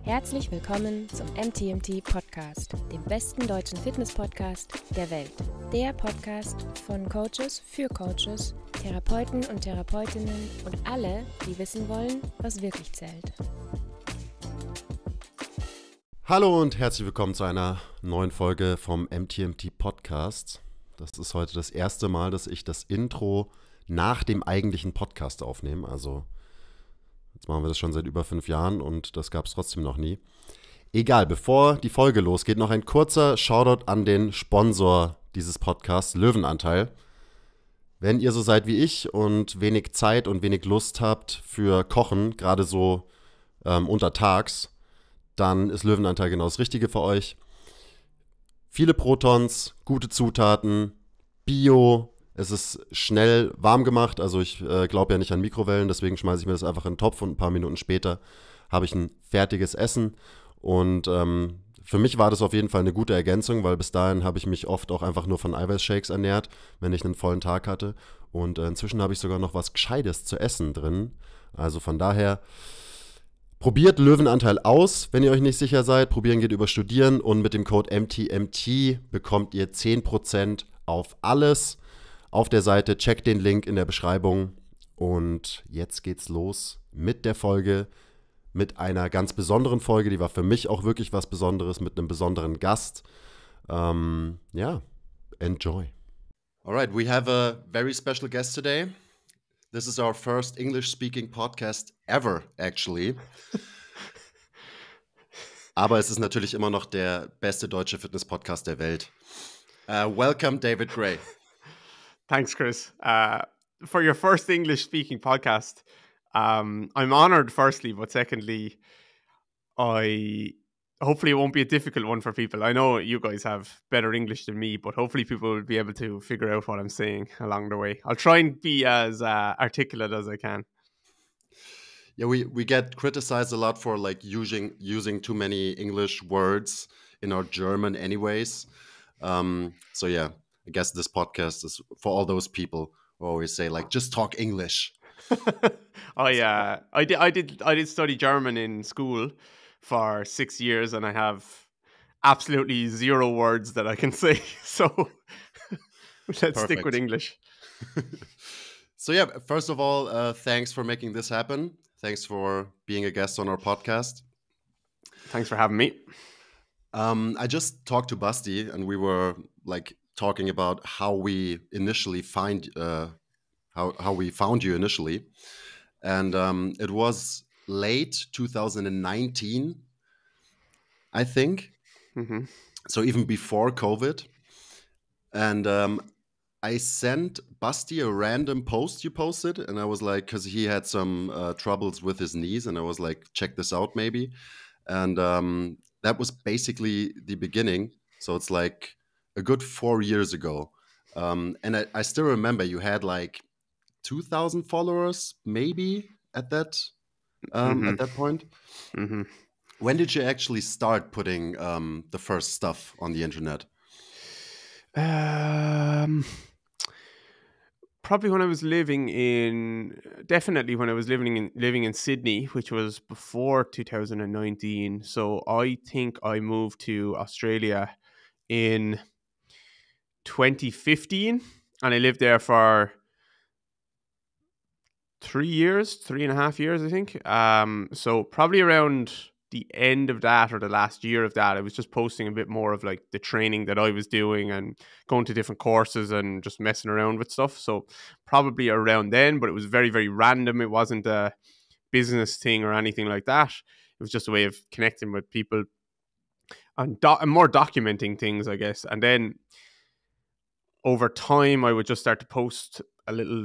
Herzlich willkommen zum MTMT Podcast, dem besten deutschen Fitness-Podcast der Welt. Der Podcast von Coaches für Coaches, Therapeuten und Therapeutinnen und alle, die wissen wollen, was wirklich zählt. Hallo und herzlich willkommen zu einer neuen Folge vom MTMT Podcast. Das ist heute das erste Mal, dass ich das Intro nach dem eigentlichen Podcast aufnehme. Also jetzt machen wir das schon seit über 5 Jahren und das gab es trotzdem noch nie. Egal, bevor die Folge losgeht, noch ein kurzer Shoutout an den Sponsor dieses Podcasts, Löwenanteil. Wenn ihr so seid wie ich und wenig Zeit und wenig Lust habt für Kochen, gerade so untertags, dann ist Löwenanteil genau das Richtige für euch. Viele Protons, gute Zutaten, Bio, es ist schnell warm gemacht, also ich glaube ja nicht an Mikrowellen, deswegen schmeiße ich mir das einfach in den Topf und ein paar Minuten später habe ich ein fertiges Essen. Und für mich war das auf jeden Fall eine gute Ergänzung, weil bis dahin habe ich mich oft auch einfach nur von Eiweißshakes ernährt, wenn ich einen vollen Tag hatte. Und inzwischen habe ich sogar noch was Gescheites zu essen drin. Also von daher, probiert Löwenanteil aus, wenn ihr euch nicht sicher seid. Probieren geht über Studieren und mit dem Code MTMT bekommt ihr 10% auf alles auf der Seite. Checkt den Link in der Beschreibung. Und jetzt geht's los mit der Folge, mit einer ganz besonderen Folge. Die war für mich auch wirklich was Besonderes, mit einem besonderen Gast. Enjoy. All right, we have a very special guest today. This is our first English-speaking podcast ever, actually. Aber es ist natürlich immer noch der beste deutsche Fitness-Podcast der Welt. Welcome, David Gray. Thanks, Chris. For your first English-speaking podcast, I'm honored, firstly, but secondly, hopefully it won't be a difficult one for people. I know you guys have better English than me, but hopefully people will be able to figure out what I'm saying along the way. I'll try and be as articulate as I can. Yeah, we get criticized a lot for like using too many English words in our German anyways. So yeah, I guess this podcast is for all those people who always say like, just talk English. I did study German in school for 6 years, and I have absolutely 0 words that I can say. So let's stick with English. So yeah, first of all, thanks for making this happen. Thanks for being a guest on our podcast. Thanks for having me. I just talked to Basti, and we were like talking about how we initially how we found you initially, and it was late 2019, I think. Mm-hmm. So even before COVID, and I sent Basti a random post you posted, and I was like, because he had some troubles with his knees, and I was like, check this out maybe. And that was basically the beginning. So it's like a good 4 years ago. And I still remember you had like 2,000 followers maybe at that point. Mm-hmm. When did you actually start putting the first stuff on the internet? Probably when I was living in Sydney, which was before 2019. So I think I moved to Australia in 2015, and I lived there for 3.5 years, I think. So probably around the end of that or the last year of that, I was just posting a bit more of like the training that I was doing and going to different courses and just messing around with stuff. So probably around then, but it was very, very random. It wasn't a business thing or anything like that. It was just a way of connecting with people and more documenting things, I guess. And then over time, I would just start to post a little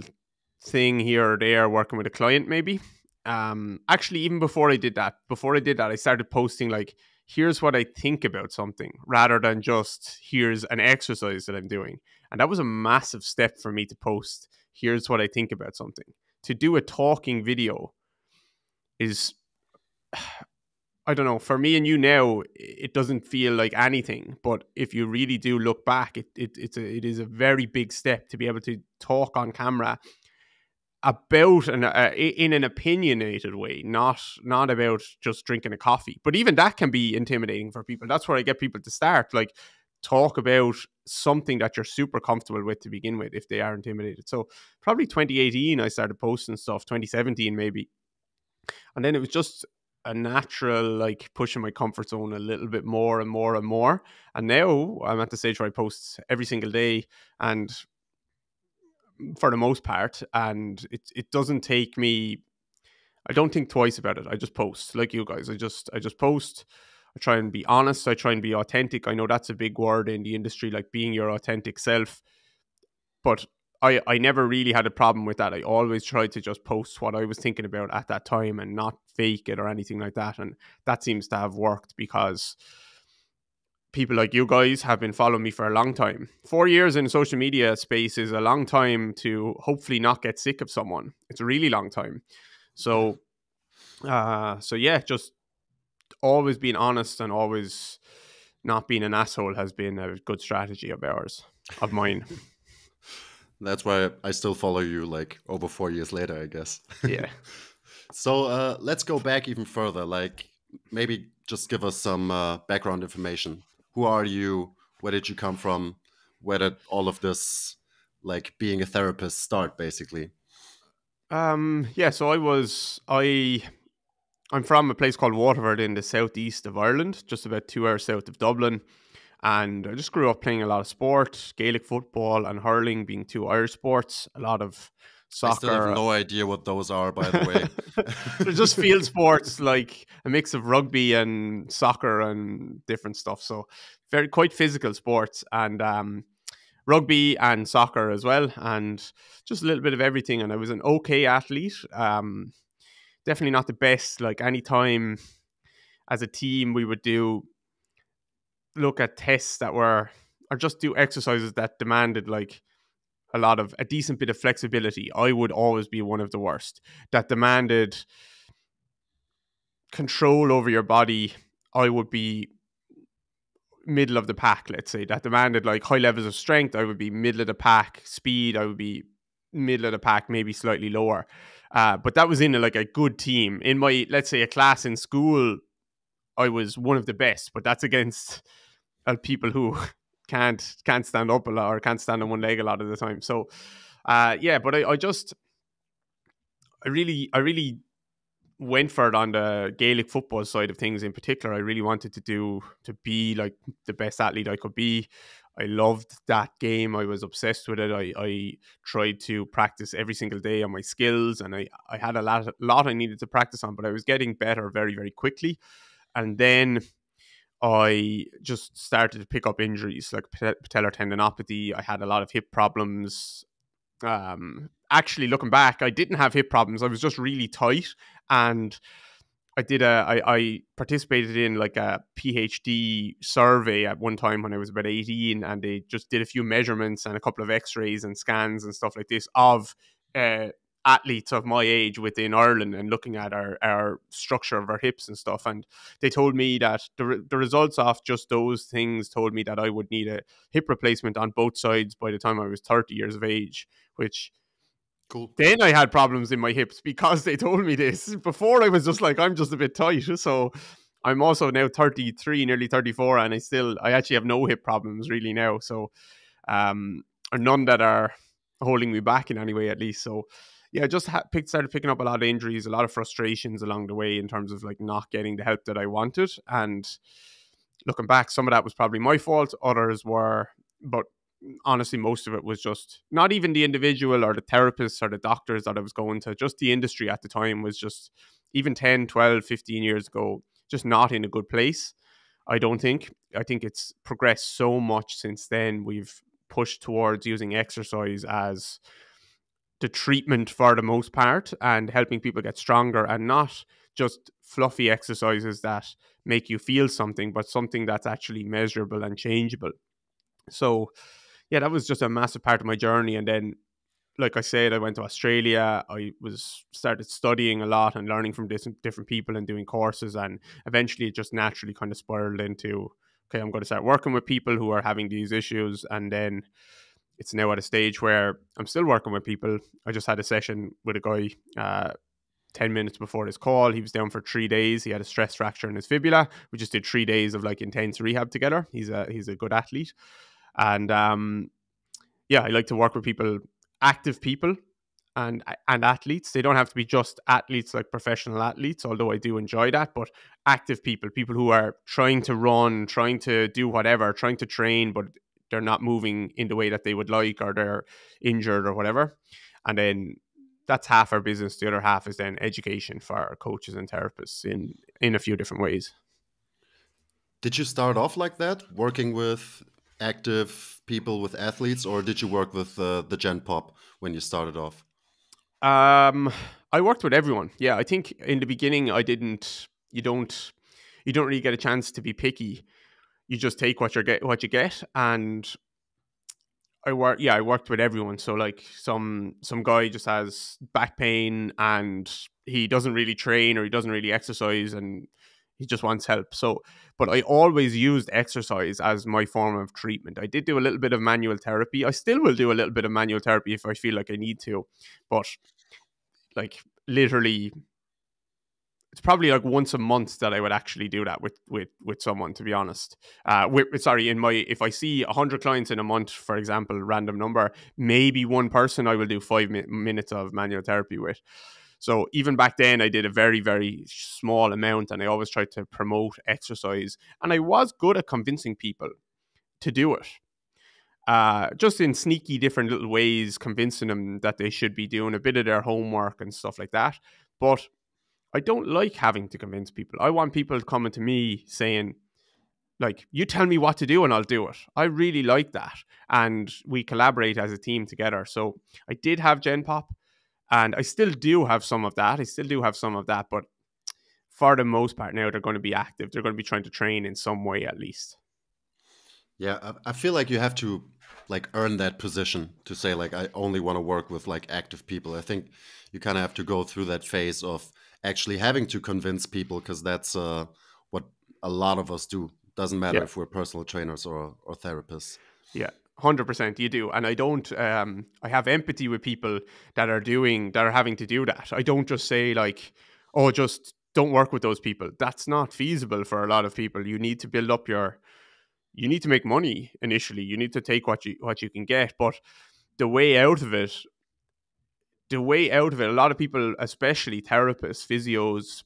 thing here or there, working with a client maybe. Actually, even before I did that, I started posting like, here's what I think about something, rather than just here's an exercise that I'm doing. And that was a massive step for me to post, here's what I think about something. To do a talking video is, I don't know, for me and you now, it doesn't feel like anything. But if you really do look back, it is a very big step to be able to talk on camera about in an opinionated way, not about just drinking a coffee. But even that can be intimidating for people. That's where I get people to start. Like, talk about something that you're super comfortable with to begin with if they are intimidated. So probably 2018 I started posting stuff, 2017 maybe. And then it was just a natural, like, pushing my comfort zone a little bit more and more and more. And now I'm at the stage where I post every single day, and for the most part, and it doesn't take me, I don't think twice about it. I just post like you guys. I just post. I try and be honest. I try and be authentic. I know that's a big word in the industry, like being your authentic self. But I never really had a problem with that. I always tried to just post what I was thinking about at that time and not fake it or anything like that. And that seems to have worked because people like you guys have been following me for a long time. 4 years in social media space is a long time to hopefully not get sick of someone. It's a really long time. So yeah, just always being honest and always not being an asshole has been a good strategy of mine. That's why I still follow you like over 4 years later, I guess. Yeah. So let's go back even further. Like, maybe just give us some background information. Who are you? Where did you come from? Where did all of this, like being a therapist, start, basically? Yeah, so I'm from a place called Waterford in the southeast of Ireland, just about 2 hours south of Dublin. And I just grew up playing a lot of sport, Gaelic football and hurling being two Irish sports, a lot of soccer. I still have no idea what those are, by the way. They're just field sports, like a mix of rugby and soccer and different stuff. So quite physical sports, and rugby and soccer as well, and just a little bit of everything. And I was an okay athlete. Definitely not the best. Like, any time as a team we would look at tests that were, or just do exercises that demanded like a decent bit of flexibility, I would always be one of the worst. That demanded control over your body, I would be middle of the pack, let's say. That demanded like high levels of strength, I would be middle of the pack. Speed, I would be middle of the pack, maybe slightly lower. But that was in a good team. In my, let's say, a class in school, I was one of the best, but that's against people who can't stand up a lot or can't stand on one leg a lot of the time. So yeah, but I really went for it on the Gaelic football side of things in particular. I really wanted to be like the best athlete I could be. I loved that game. I was obsessed with it. I tried to practice every single day on my skills, and I had a lot I needed to practice on, but I was getting better very, very quickly. And then I just started to pick up injuries like patellar tendinopathy. I had a lot of hip problems. Actually, looking back, I didn't have hip problems. I was just really tight, and I participated in like a PhD survey at one time when I was about 18, and they just did a few measurements and a couple of x-rays and scans and stuff like this of athletes of my age within Ireland, and looking at our structure of our hips and stuff. And they told me that the results of just those things told me that I would need a hip replacement on both sides by the time I was 30 years of age, which... Cool. Then I had problems in my hips because they told me this. Before, I was just like, I'm just a bit tight. So I'm also now 33, nearly 34, and I actually have no hip problems really now. So or none that are holding me back in any way, at least. So yeah, I just started picking up a lot of injuries, a lot of frustrations along the way in terms of like not getting the help that I wanted. And looking back, some of that was probably my fault. Others were, but honestly, most of it was just not even the individual or the therapists or the doctors that I was going to. Just the industry at the time was just, even 10, 12, 15 years ago, just not in a good place. I think it's progressed so much since then. We've pushed towards using exercise as the treatment for the most part, and helping people get stronger, and not just fluffy exercises that make you feel something, but something that's actually measurable and changeable. So yeah, that was just a massive part of my journey. And then, like I said, I went to Australia. I started studying a lot and learning from different people and doing courses. And eventually it just naturally kind of spiraled into, okay, I'm going to start working with people who are having these issues. And then it's now at a stage where I'm still working with people. I just had a session with a guy 10 minutes before this call. He was down for 3 days. He had a stress fracture in his fibula. We just did 3 days of like intense rehab together. He's a good athlete. And yeah, I like to work with people, active people and athletes. They don't have to be just athletes, like professional athletes, although I do enjoy that, but active people who are trying to run, trying to do whatever, trying to train, but they're not moving in the way that they would like, or they're injured or whatever. And then that's half our business. The other half is then education for our coaches and therapists in a few different ways. Did you start off like that, working with active people, with athletes, or did you work with the Gen Pop when you started off? I worked with everyone. Yeah, I think in the beginning I didn't. You don't really get a chance to be picky. You just take what you get, and I worked with everyone. So like some guy just has back pain and he doesn't really train or he doesn't really exercise and he just wants help. So, but I always used exercise as my form of treatment. I did do a little bit of manual therapy. I still will do a little bit of manual therapy if I feel like I need to, but like literally it's probably like once a month that I would actually do that with someone, to be honest. If I see 100 clients in a month, for example, random number, maybe one person I will do 5 minutes of manual therapy with. So even back then I did a very, very small amount, and I always tried to promote exercise, and I was good at convincing people to do it. Just in sneaky different little ways, convincing them that they should be doing a bit of their homework and stuff like that. But I don't like having to convince people. I want people coming to me saying, like, you tell me what to do and I'll do it. I really like that. And we collaborate as a team together. So I did have Gen Pop, and I still do have some of that. But for the most part now, they're going to be active. They're going to be trying to train in some way at least. Yeah, I feel like you have to like earn that position to say like I only want to work with like active people. I think you kind of have to go through that phase of actually having to convince people, because that's what a lot of us do. Doesn't matter if we're personal trainers or therapists. Yeah, 100% you do. And I don't, I have empathy with people that are having to do that. I don't just say like, oh, just don't work with those people. That's not feasible for a lot of people. You need to build up you need to make money initially. You need to take what you can get. But the way out of it, a lot of people, especially therapists, physios,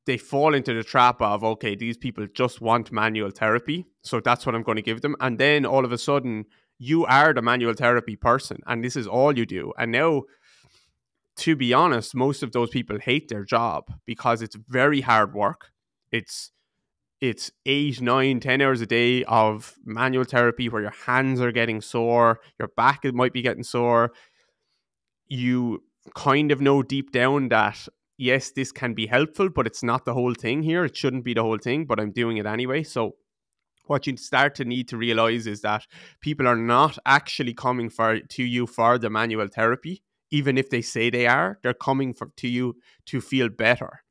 they fall into the trap of, okay, these people just want manual therapy, so that's what I'm going to give them. And then all of a sudden, you are the manual therapy person, and this is all you do. And now, to be honest, most of those people hate their job because it's very hard work. It's 8, 9, 10 hours a day of manual therapy where your hands are getting sore, your back might be getting sore. You kind of know deep down that, yes, this can be helpful, but it's not the whole thing here. It shouldn't be the whole thing, but I'm doing it anyway. So what you start to need to realize is that people are not actually coming to you for the manual therapy. Even if they say they are, they're coming to you to feel better.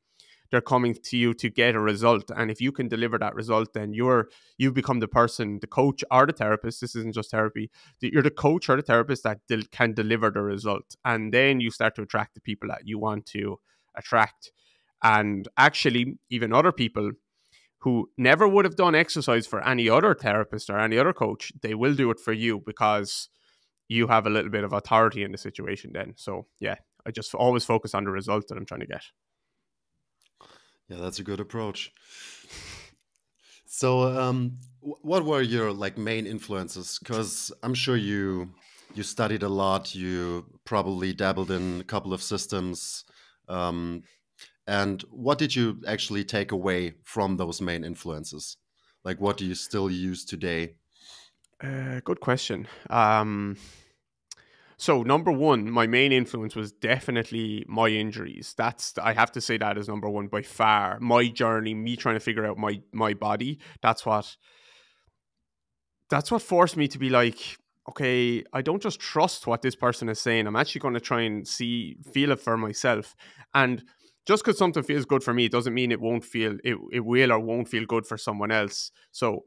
They're coming to you to get a result. And if you can deliver that result, then you become the person, the coach or the therapist. This isn't just therapy. You're the coach or the therapist that can deliver the result. And then you start to attract the people that you want to attract. And actually, even other people who never would have done exercise for any other therapist or any other coach, they will do it for you because you have a little bit of authority in the situation then. So yeah, I just always focus on the result that I'm trying to get. Yeah, that's a good approach. So, what were your like main influences? Because I'm sure you studied a lot. You probably dabbled in a couple of systems. And what did you actually take away from those main influences? Like, what do you still use today? Good question. So number one, my main influence was definitely my injuries. I have to say that is number one by far. My journey, me trying to figure out my body. That's what forced me to be like, okay, I don't just trust what this person is saying. I'm actually going to try and feel it for myself. And just because something feels good for me, it doesn't mean it will or won't feel good for someone else. So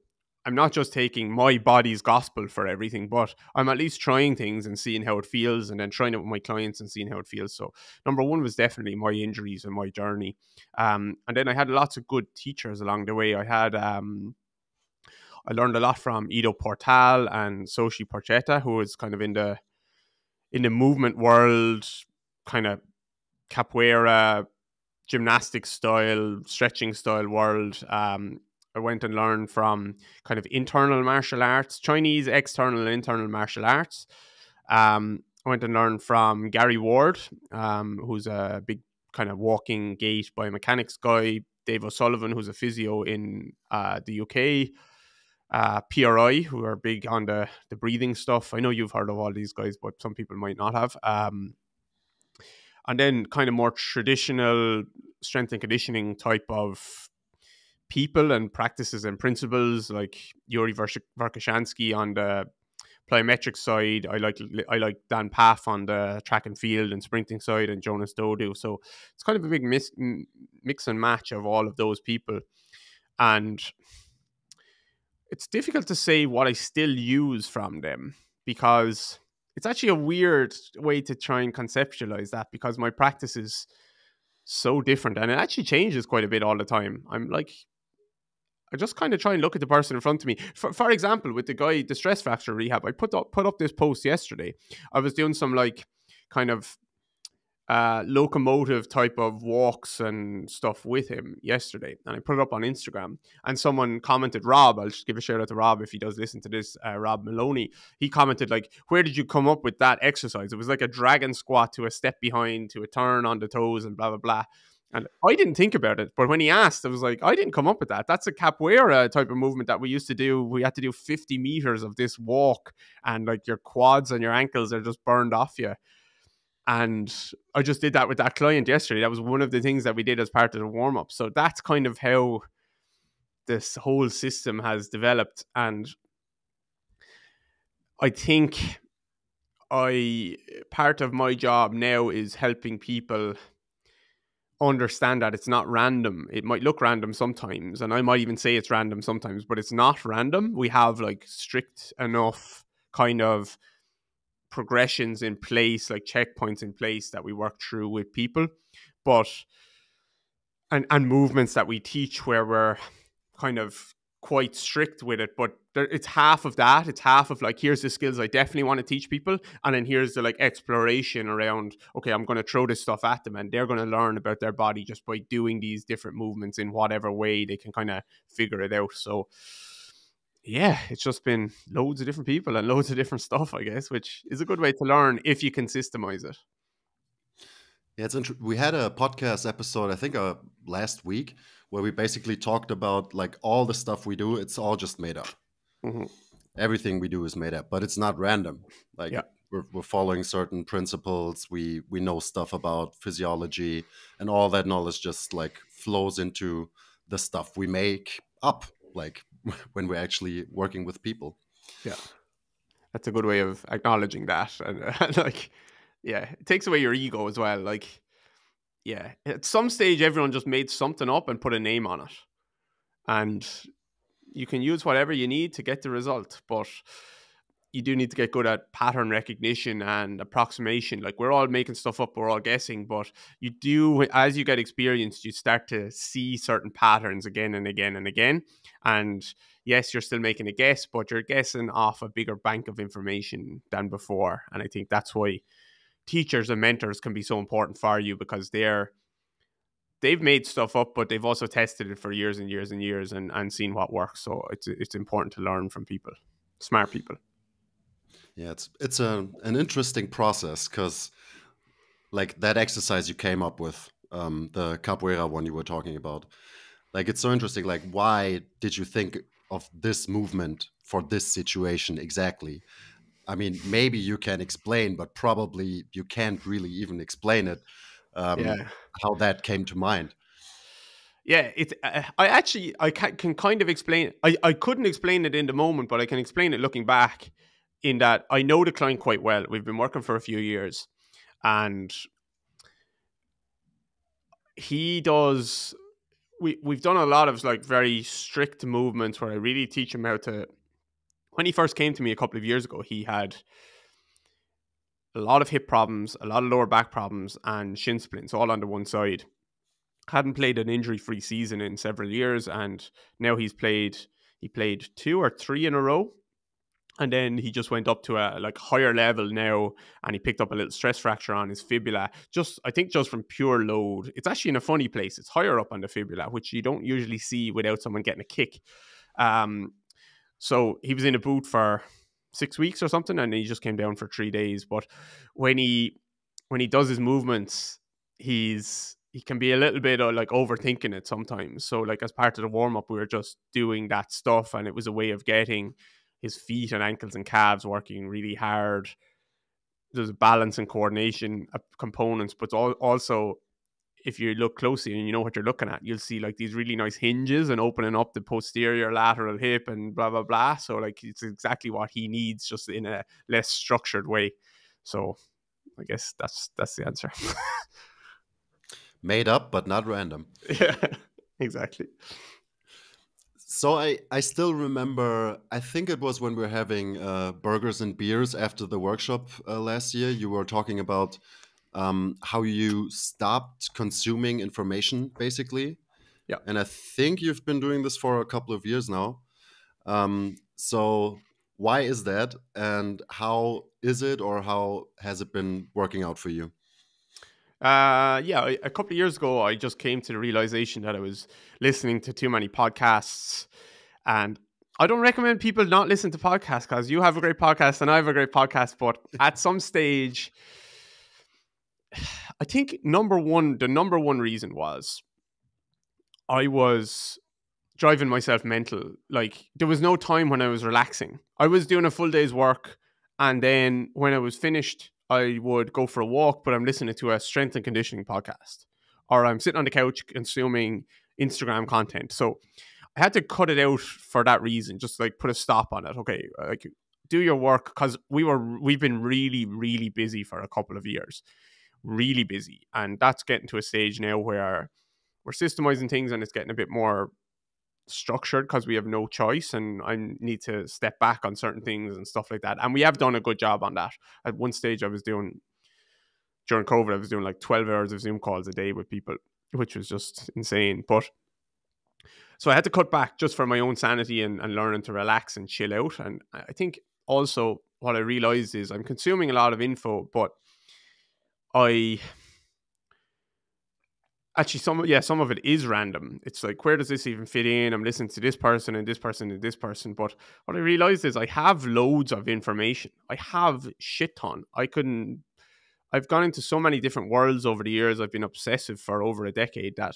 I'm not just taking my body's gospel for everything, but I'm at least trying things and seeing how it feels, and then trying it with my clients and seeing how it feels. So number one was definitely my injuries and my journey. And then I had lots of good teachers along the way. I learned a lot from Ido Portal and Soshi Porchetta, who was kind of in the movement world, kind of capoeira, gymnastic style, stretching style world. I went and learned from kind of internal martial arts, Chinese external and internal martial arts. I went and learned from Gary Ward, who's a big kind of walking gait biomechanics guy. Dave O'Sullivan, who's a physio in the UK. PRI, who are big on the breathing stuff. I know you've heard of all these guys, but some people might not have. And then kind of more traditional strength and conditioning type of people and practices and principles, like Yuri Verkhoshansky on the plyometric side. I like Dan Paff on the track and field and sprinting side, and Jonas Dodu. So it's kind of a big mix and match of all of those people. And it's difficult to say what I still use from them, because it's actually a weird way to try and conceptualize that, because my practice is so different and it actually changes quite a bit all the time. I just kind of try and look at the person in front of me. For example, with the stress fracture rehab, I put up this post yesterday. I was doing some like kind of locomotive type of walks and stuff with him yesterday, and I put it up on Instagram, and someone commented, Rob, I'll just give a shout out to Rob if he does listen to this, Rob Maloney. He commented like, where did you come up with that exercise? It was like a dragon squat to a step behind to a turn on the toes and blah blah blah. And I didn't think about it, but when he asked, I was like, I didn't come up with that. That's a capoeira type of movement that we used to do. We had to do 50 meters of this walk, and like your quads and your ankles are just burned off you. And I just did that with that client yesterday. That was one of the things that we did as part of the warm-up. So that's kind of how this whole system has developed. And I think part of my job now is helping people understand that it's not random. It might look random sometimes, and I might even say it's random sometimes, but it's not random. We have like strict enough kind of progressions in place, like checkpoints in place that we work through with people, but and movements that we teach where we're kind of quite strict with it. But it's half of that. It's half of like, here's the skills I definitely want to teach people, and then here's the like exploration around, okay, I'm going to throw this stuff at them and they're going to learn about their body just by doing these different movements in whatever way they can kind of figure it out. So yeah, it's just been loads of different people and loads of different stuff, I guess, which is a good way to learn if you can systemize it. Yeah, we had a podcast episode, I think last week, where we basically talked about like all the stuff we do. It's all just made up. Mm-hmm. Everything we do is made up, but it's not random. Like we're following certain principles. We know stuff about physiology, and all that knowledge just like flows into the stuff we make up, like when we're actually working with people. Yeah, that's a good way of acknowledging that. And like, yeah, it takes away your ego as well. Like, yeah, at some stage, everyone just made something up and put a name on it. And you can use whatever you need to get the result, but you do need to get good at pattern recognition and approximation. Like, we're all making stuff up, we're all guessing, but you do, as you get experienced, you start to see certain patterns again and again and again. And yes, you're still making a guess, but you're guessing off a bigger bank of information than before. And I think that's why teachers and mentors can be so important for you, because they've made stuff up, but they've also tested it for years and years and years and seen what works. So it's important to learn from people, smart people. Yeah, it's an interesting process, because like that exercise you came up with, the capoeira one you were talking about, like it's so interesting. Like, why did you think of this movement for this situation exactly? I mean, maybe you can explain, but probably you can't really even explain it. How that came to mind. Yeah, it's I can kind of explain. I couldn't explain it in the moment, but I can explain it looking back, in that I know the client quite well. We've been working for a few years, and he does we've done a lot of like very strict movements where I really teach him how to. When he first came to me a couple of years ago, he had a lot of hip problems, a lot of lower back problems, and shin splints all on the one side. Hadn't played an injury-free season in several years, and now he played 2 or 3 in a row. And then he just went up to a like higher level now, and he picked up a little stress fracture on his fibula. I think just from pure load. It's actually in a funny place. It's higher up on the fibula, which you don't usually see without someone getting a kick. So he was in a boot for 6 weeks or something, and he just came down for 3 days. But when he does his movements, he can be a little bit like overthinking it sometimes. So like as part of the warm up, we were just doing that stuff, and it was a way of getting his feet and ankles and calves working really hard. There's balance and coordination components, but also if you look closely and you know what you're looking at, you'll see like these really nice hinges and opening up the posterior lateral hip and blah, blah, blah. So like it's exactly what he needs, just in a less structured way. So I guess that's the answer. Made up, but not random. Yeah, exactly. So I still remember, I think it was when we were having burgers and beers after the workshop last year, you were talking about how you stopped consuming information, basically. Yeah. And I think you've been doing this for a couple of years now. So why is that? And how is it, or how has it been working out for you? Yeah, a couple of years ago, I just came to the realization that I was listening to too many podcasts. And I don't recommend people not listen to podcasts, because you have a great podcast and I have a great podcast. But at some stage, I think the number one reason was I was driving myself mental. Like, there was no time when I was relaxing. I was doing a full day's work, and then when I was finished, I would go for a walk, but I'm listening to a strength and conditioning podcast, or I'm sitting on the couch consuming Instagram content. So I had to cut it out for that reason, just like put a stop on it. Okay, like do your work, because we've been really, really busy for a couple of years, really busy, and that's getting to a stage now where we're systemizing things and it's getting a bit more structured because we have no choice, and I need to step back on certain things and stuff like that. And we have done a good job on that. At one stage, during COVID, I was doing like 12 hours of Zoom calls a day with people, which was just insane. But so I had to cut back just for my own sanity and learning to relax and chill out. And I think also what I realized is I'm consuming a lot of info, but actually, some of it is random. It's like, where does this even fit in? I'm listening to this person and this person and this person. But what I realized is I have loads of information. I have shit ton. I've gone into so many different worlds over the years. I've been obsessive for over a decade that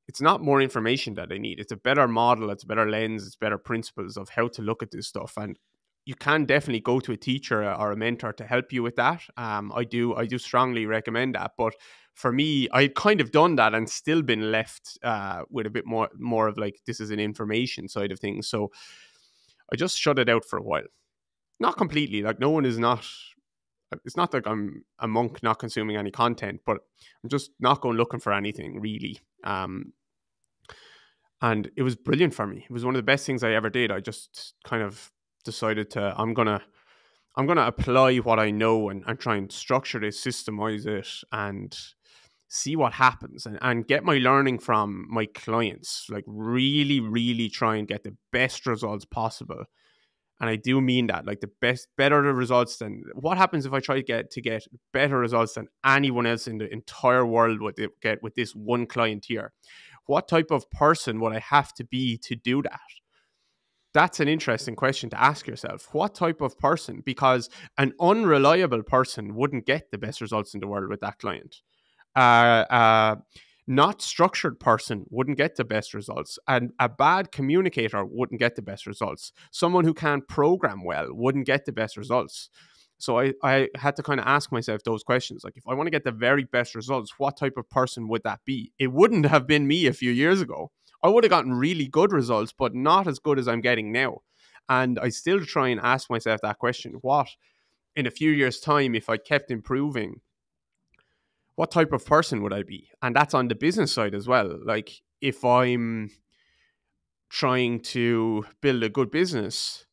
it's not more information that I need. It's a better model. It's a better lens. It's better principles of how to look at this stuff. And you can definitely go to a teacher or a mentor to help you with that. I do strongly recommend that. But for me, I'd kind of done that and still been left with a bit more of like, this is an information side of things. So I just shut it out for a while. Not completely. Like, it's not like I'm a monk not consuming any content, but I'm just not going looking for anything really. And it was brilliant for me. It was one of the best things I ever did. I just kind of decided I'm gonna apply what I know and try and structure this, systemize it, and see what happens, and get my learning from my clients. Like, really, really try and get the best results possible. And I do mean that, like better the results than what happens if I try to get better results than anyone else in the entire world would get with this one client here. What type of person would I have to be to do that? That's an interesting question to ask yourself. What type of person? Because an unreliable person wouldn't get the best results in the world with that client. Not structured person wouldn't get the best results, and a bad communicator wouldn't get the best results. Someone who can't program well wouldn't get the best results. So I had to kind of ask myself those questions. Like, if I want to get the very best results, what type of person would that be? It wouldn't have been me a few years ago. I would have gotten really good results, but not as good as I'm getting now. And I still try and ask myself that question. What, in a few years' time, if I kept improving, what type of person would I be? And that's on the business side as well. Like, if I'm trying to build a good business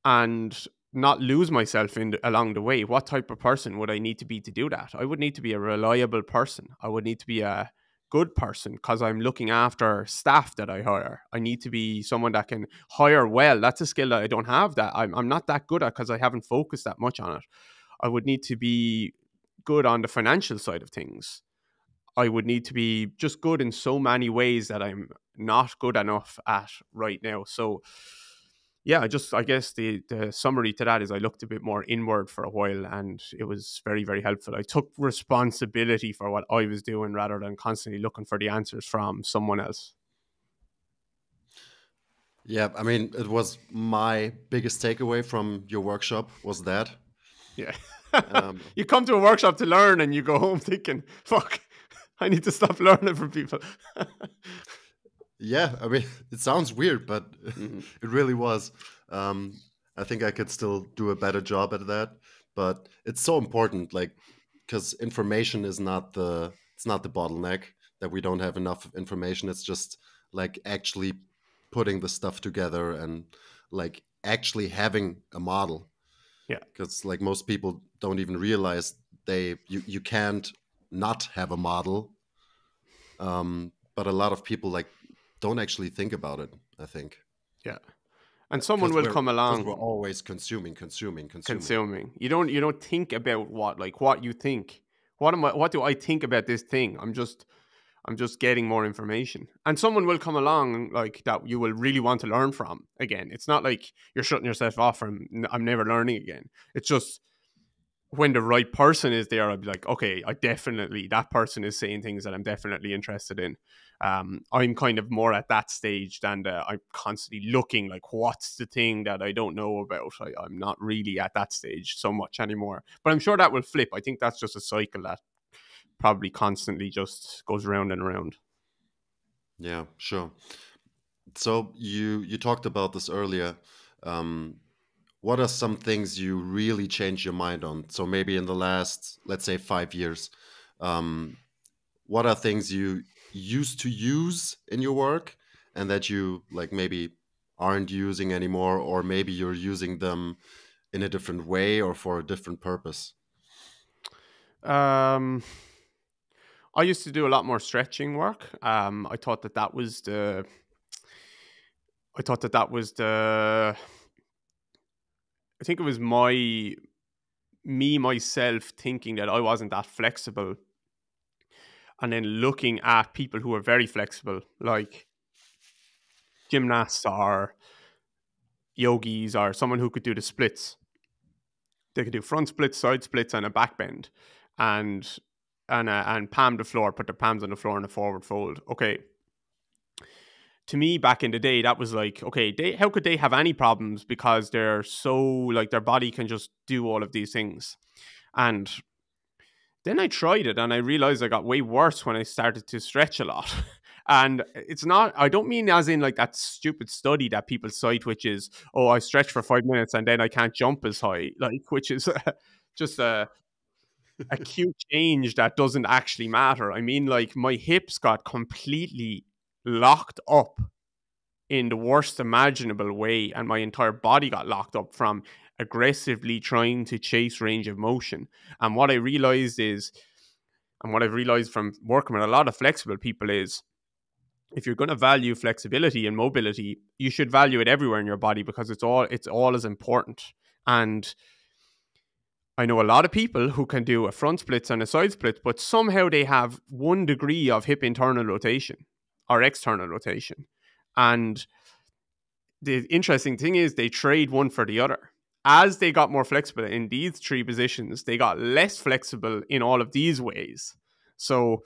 and not lose myself along the way, what type of person would I need to be to do that? I would need to be a reliable person. I would need to be a good person because I'm looking after staff that I hire. I need to be someone that can hire well. That's a skill that I don't have, that I'm not that good at because I haven't focused that much on it. I would need to be good on the financial side of things. I would need to be just good in so many ways that I'm not good enough at right now. So yeah, I guess the summary to that is I looked a bit more inward for a while, and it was very, very helpful. I took responsibility for what I was doing rather than constantly looking for the answers from someone else. Yeah, I mean, it was my biggest takeaway from your workshop was that. Yeah. You come to a workshop to learn and you go home thinking, fuck, I need to stop learning from people. Yeah, I mean, it sounds weird, but it really was. I think I could still do a better job at that, but it's so important, like, because information is it's not the bottleneck, that we don't have enough information. It's just like actually putting the stuff together and like actually having a model. Yeah. Because like most people don't even realize you can't not have a model. But a lot of people like don't actually think about it, I think. Yeah. And someone will come along. Because we're always consuming. You don't think about what you think. What do I think about this thing? I'm just getting more information. And someone will come along like that you will really want to learn from. Again, it's not like you're shutting yourself off from I'm never learning again. It's just when the right person is there, I'd be like, okay, that person is saying things that I'm definitely interested in. I'm kind of more at that stage than I'm constantly looking like, what's the thing that I don't know about? I'm not really at that stage so much anymore. But I'm sure that will flip. I think that's just a cycle that probably constantly just goes round and around. Yeah, sure. So you talked about this earlier. What are some things you really changed your mind on? So maybe in the last, let's say, 5 years, what are things you used to use in your work and that you like maybe aren't using anymore, or maybe you're using them in a different way or for a different purpose? I used to do a lot more stretching work. I thought that was the I think it was myself thinking that I wasn't that flexible, and then looking at people who are very flexible, like gymnasts or yogis or someone who could do the splits. They could do front splits, side splits, and a back bend, and palm the floor, put their palms on the floor in a forward fold. Okay. To me, back in the day, that was like, okay, how could they have any problems because they're so, like, their body can just do all of these things. And then I tried it and I realized I got way worse when I started to stretch a lot. And it's not, I don't mean as in like that stupid study that people cite, which is, oh, I stretch for 5 minutes and then I can't jump as high, like, which is just a cute change that doesn't actually matter. I mean, like, my hips got completely locked up in the worst imaginable way, and my entire body got locked up from aggressively trying to chase range of motion. And what I've realized from working with a lot of flexible people is, if you're going to value flexibility and mobility, you should value it everywhere in your body, because it's all as important. And I know a lot of people who can do a front splits and a side split, but somehow they have 1 degree of hip internal rotation or external rotation. And the interesting thing is they trade one for the other. As they got more flexible in these 3 positions, they got less flexible in all of these ways. So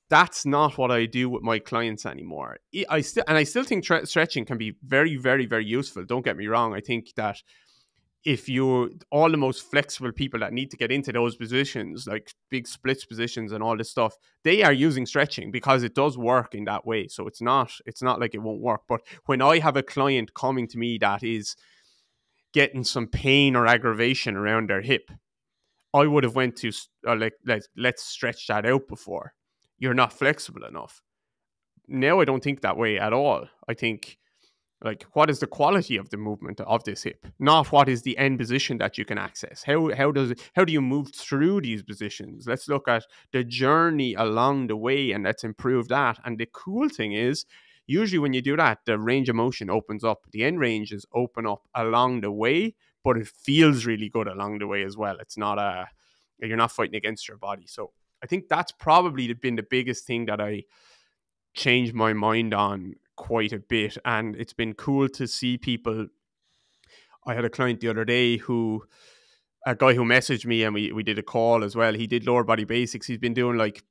that's not what I do with my clients anymore. I still think stretching can be very, very, very useful. Don't get me wrong. I think that if you're all the most flexible people that need to get into those positions, like big splits positions and all this stuff, they are using stretching because it does work in that way. So it's not like it won't work. But when I have a client coming to me that is getting some pain or aggravation around their hip, I would have went to let's stretch that out before. You're not flexible enough. now I don't think that way at all. I think, like, what is the quality of the movement of this hip, not what is the end position that you can access. How do you move through these positions? Let's look at the journey along the way, and let's improve that. And the cool thing is, usually when you do that, the range of motion opens up. The end ranges open up along the way, but it feels really good along the way as well. It's not you're not fighting against your body. So I think that's probably been the biggest thing that I changed my mind on quite a bit. And it's been cool to see people. I had a client the other day a guy who messaged me, and we did a call as well. He did lower body basics. He's been doing like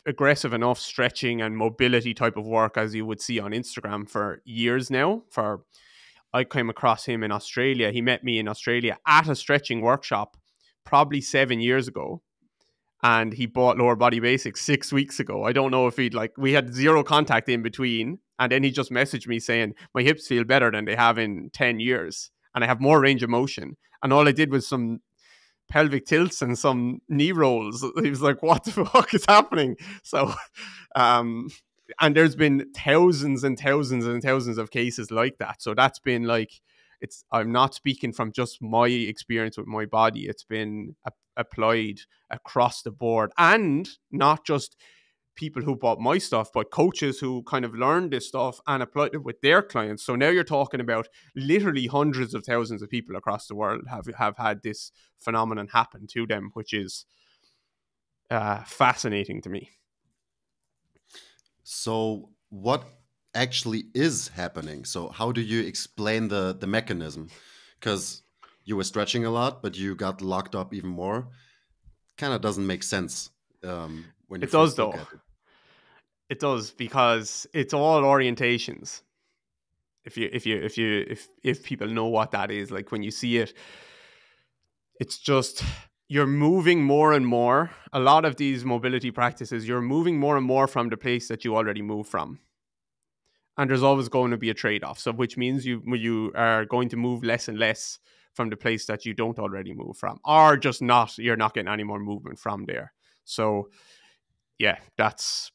aggressive enough stretching and mobility type of work as you would see on Instagram for years now. I came across him in Australia. He met me in Australia at a stretching workshop probably 7 years ago. And he bought lower body basics 6 weeks ago. I don't know if we had zero contact in between. And then he just messaged me saying, my hips feel better than they have in 10 years. And I have more range of motion. And all I did was some pelvic tilts and some knee rolls. He was like, what the fuck is happening? So, and there's been thousands and thousands and thousands of cases like that. So that's been like, I'm not speaking from just my experience with my body. It's been applied across the board, and not just people who bought my stuff, but coaches who kind of learned this stuff and applied it with their clients. So now you're talking about literally hundreds of thousands of people across the world have had this phenomenon happen to them, which is fascinating to me. So what actually is happening? So how do you explain the mechanism? Because you were stretching a lot, but you got locked up even more. Kind of doesn't make sense when you it does look though. at it. It does, because it's all orientations. If people know what that is, like when you see it, it's just you're moving more and more. A lot of these mobility practices, you're moving more and more from the place that you already moved from. And there's always going to be a trade-off. So which means you are going to move less and less from the place that you don't already move from, or just you're not getting any more movement from there. So yeah, it's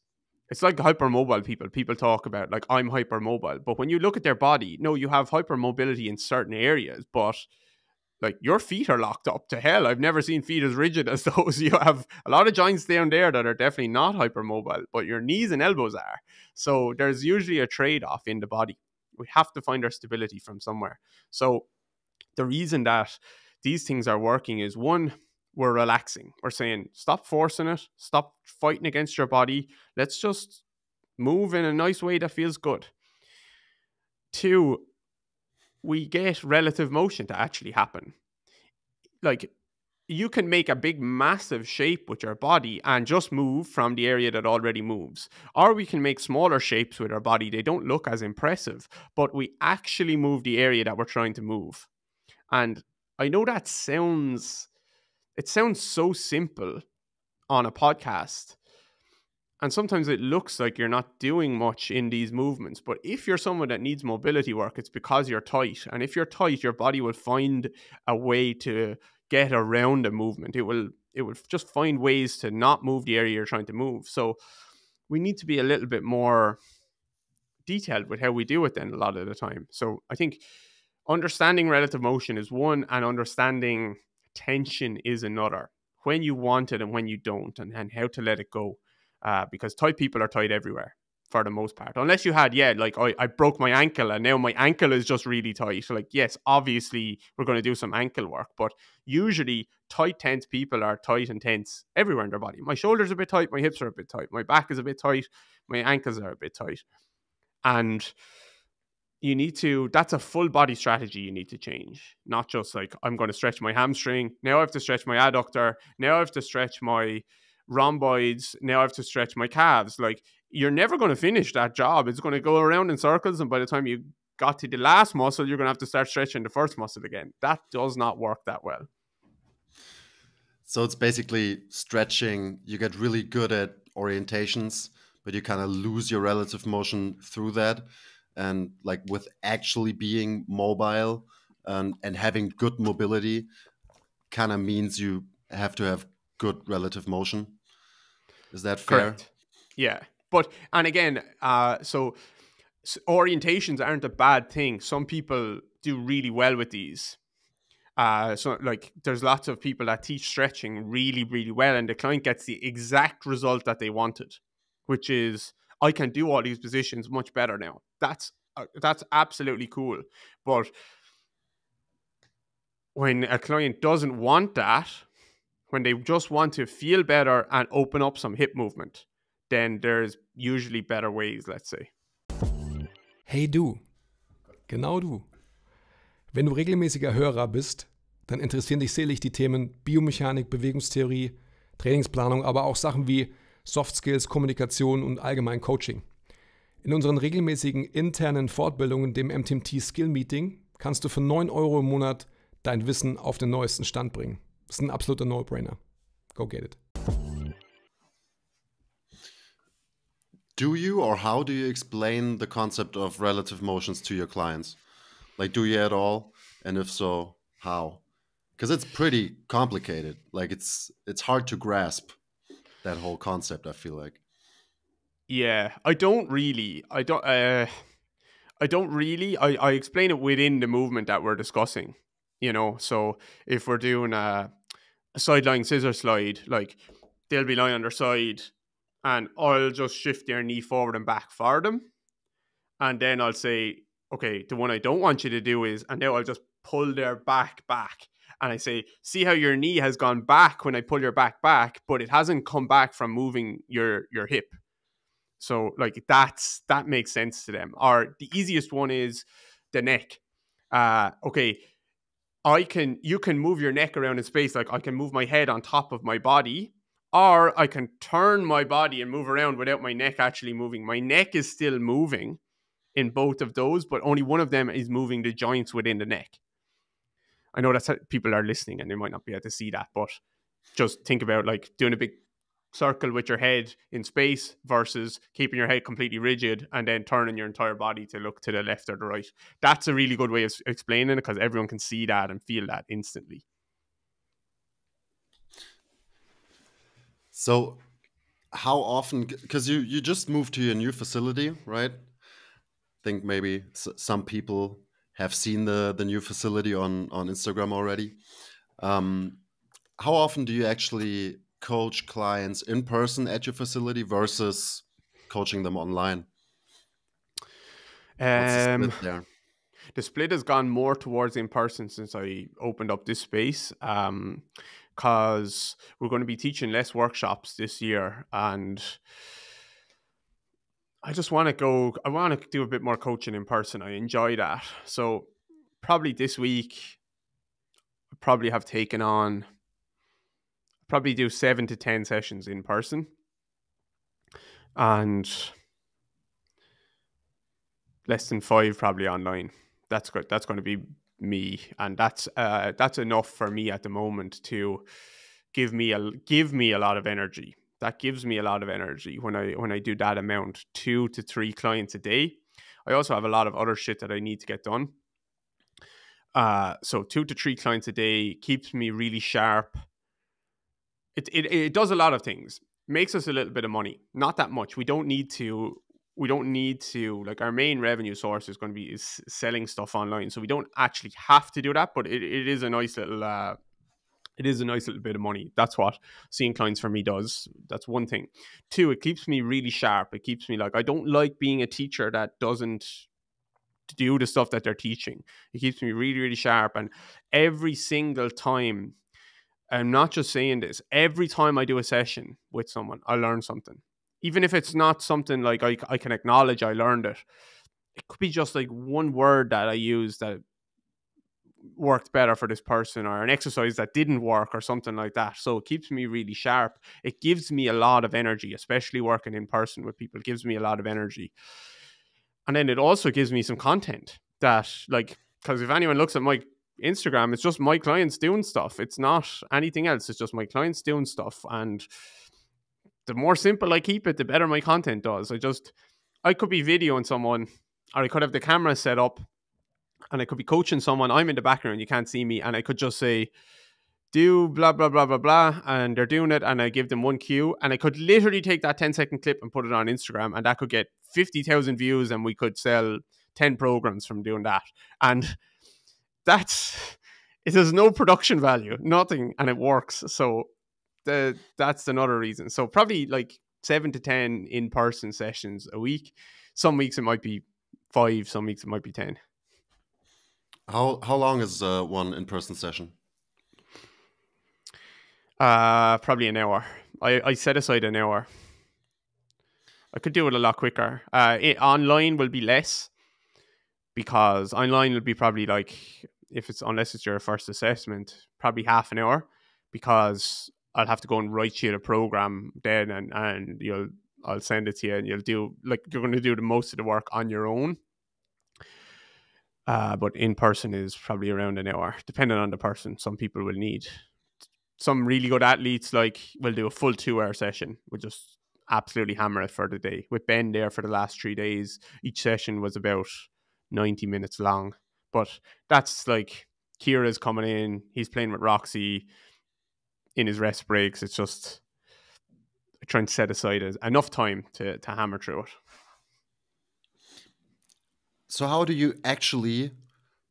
like hypermobile people. People talk about like, I'm hypermobile, but when you look at their body, no, you have hypermobility in certain areas, but like your feet are locked up to hell. I've never seen feet as rigid as those. You have a lot of joints down there that are definitely not hypermobile, but your knees and elbows are. So there's usually a trade-off in the body. We have to find our stability from somewhere. So the reason that these things are working is, one, we're relaxing. We're saying, stop forcing it. Stop fighting against your body. Let's just move in a nice way that feels good. Two, we get relative motion to actually happen. Like, you can make a big, massive shape with your body and just move from the area that already moves. Or we can make smaller shapes with our body. They don't look as impressive, but we actually move the area that we're trying to move. And I know it sounds so simple on a podcast. And sometimes it looks like you're not doing much in these movements. But if you're someone that needs mobility work, it's because you're tight. And if you're tight, your body will find a way to get around a movement. It will just find ways to not move the area you're trying to move. So we need to be a little bit more detailed with how we do it then a lot of the time. So I think understanding relative motion is one, and understanding tension is another. When you want it and when you don't, and how to let it go. Because tight people are tight everywhere for the most part. Unless you had, like I broke my ankle and now my ankle is just really tight. So like, yes, obviously we're going to do some ankle work, but usually tight, tense people are tight and tense everywhere in their body. My shoulders are a bit tight, my hips are a bit tight, my back is a bit tight, my ankles are a bit tight. And that's a full body strategy you need to change. Not just like, I'm going to stretch my hamstring, now I have to stretch my adductor, now I have to stretch my rhomboids, now I have to stretch my calves. Like, you're never going to finish that job. It's going to go around in circles, and by the time you got to the last muscle, you're going to have to start stretching the first muscle again. That does not work that well. So it's basically stretching. You get really good at orientations, but you kind of lose your relative motion through that. And like with actually being mobile and having good mobility kind of means you have to have good relative motion. Is that fair? Correct. Yeah. But, and again, so orientations aren't a bad thing. Some people do really well with these. So like there's lots of people that teach stretching really, really well, and the client gets the exact result that they wanted, which is, I can do all these positions much better now. That's absolutely cool. But when a client doesn't want that, when they just want to feel better and open up some hip movement, then there's usually better ways, let's say. Hey du, genau du. Wenn du regelmäßiger Hörer bist, dann interessieren dich sicherlich die Themen Biomechanik, Bewegungstheorie, Trainingsplanung, aber auch Sachen wie Soft Skills, Kommunikation und allgemein Coaching. In unseren regelmäßigen internen Fortbildungen, dem MTMT Skillmeeting, kannst du für 9 € im Monat dein Wissen auf den neuesten Stand bringen. Das ist ein absoluter No-Brainer. Go get it. Do you or how do you explain the concept of relative motions to your clients? Like, do you at all? And if so, how? Because it's pretty complicated. Like, it's hard to grasp that whole concept, I feel like. Yeah, I don't really. I explain it within the movement that we're discussing. You know, so if we're doing a sideline scissor slide, like they'll be lying on their side and I'll just shift their knee forward and back for them. And then I'll say, okay, the one I don't want you to do is, and now I'll just pull their back. And I say, see how your knee has gone back when I pull your back, but it hasn't come back from moving your hip. So like that makes sense to them. Or the easiest one is the neck. Okay, you can move your neck around in space. Like I can move my head on top of my body, or I can turn my body and move around without my neck actually moving. My neck is still moving in both of those, but only one of them is moving the joints within the neck. I know that's how people are listening and they might not be able to see that, but just think about like doing a big circle with your head in space versus keeping your head completely rigid and then turning your entire body to look to the left or the right. That's a really good way of explaining it because everyone can see that and feel that instantly. So how often, because you just moved to your new facility, right? I think maybe some people have seen the new facility on Instagram already. How often do you actually coach clients in person at your facility versus coaching them online? What's the split there? The split has gone more towards in person since I opened up this space, because we're going to be teaching less workshops this year, and I just want to do a bit more coaching in person. I enjoy that. So probably this week, I probably have taken on, probably do 7 to 10 sessions in person. And less than 5 probably online. That's good. That's going to be me. And that's enough for me at the moment to give me a lot of energy. That gives me a lot of energy when I do that amount, 2 to 3 clients a day. I also have a lot of other shit that I need to get done. So 2 to 3 clients a day keeps me really sharp. It does a lot of things. Makes us a little bit of money. Not that much. We don't need to, like, our main revenue source is going to be selling stuff online. So we don't actually have to do that, but it is a nice little, bit of money. That's what seeing clients for me does. That's one thing. 2, it keeps me really sharp. It keeps me like, I don't like being a teacher that doesn't do the stuff that they're teaching. It keeps me really, really sharp. And every single time, I'm not just saying this, every time I do a session with someone, I learn something. Even if it's not something like I can acknowledge I learned it. It could be just like one word that I used that worked better for this person, or an exercise that didn't work, or something like that. So it keeps me really sharp. It gives me a lot of energy, especially working in person with people. It gives me a lot of energy. And then it also gives me some content that, like, because if anyone looks at my Instagram, it's just my clients doing stuff. It's not anything else. It's just my clients doing stuff. And the more simple I keep it, the better my content does. I could be videoing someone, or I could have the camera set up and I could be coaching someone. I'm in the background, you can't see me. And I could just say, do blah, blah, blah, blah, blah. And they're doing it. And I give them one cue. And I could literally take that 10-second clip and put it on Instagram. And that could get 50,000 views. And we could sell 10 programs from doing that. And it has no production value, nothing. And it works. So that's another reason. So probably like 7 to 10 in-person sessions a week. Some weeks it might be 5, some weeks it might be 10. How long is one in-person session? Probably an hour. I set aside an hour. I could do it a lot quicker. Online will be less, because online will be probably like, unless it's your first assessment, probably half an hour, because I'll have to go and write you the program then, and I'll send it to you, and you're going to do the most of the work on your own. But in person is probably around an hour, depending on the person. Some people will need. Some really good athletes will do a full 2-hour session. We'll just absolutely hammer it for the day. With Ben there for the last 3 days, each session was about 90 minutes long. But that's like Kira's coming in. He's playing with Roxy in his rest breaks. It's just trying to set aside enough time to hammer through it. So how do you actually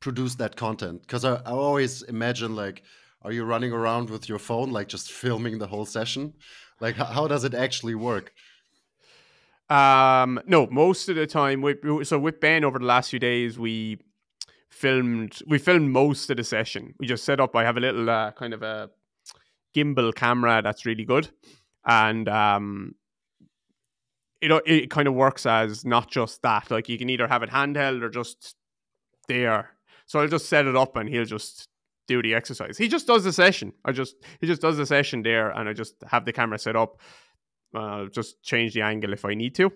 produce that content? Because I always imagine, are you running around with your phone, just filming the whole session? How does it actually work? No, most of the time. With Ben over the last few days, we filmed most of the session. We just set up. I have a little kind of a gimbal camera that's really good, and it kind of works as not just that. You can either have it handheld or just there. So I'll just set it up, and he'll just do the exercise. He just does the session. He just does the session there, and I just have the camera set up. Just change the angle if I need to.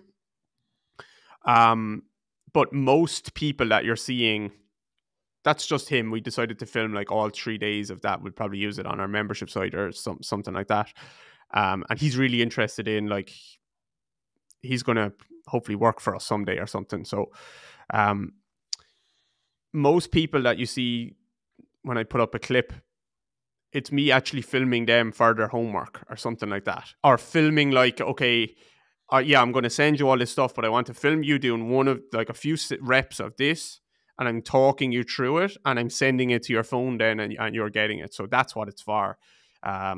But most people that you're seeing, that's just him. We decided to film all 3 days of that. We'll probably use it on our membership site or something like that. And he's really interested in he's going to hopefully work for us someday or something. So most people that you see when I put up a clip, it's me actually filming them for their homework or something like that. Or filming okay, I'm going to send you all this stuff, but I want to film you doing one of a few reps of this, and I'm talking you through it, and I'm sending it to your phone then, and you're getting it. So that's what it's for. I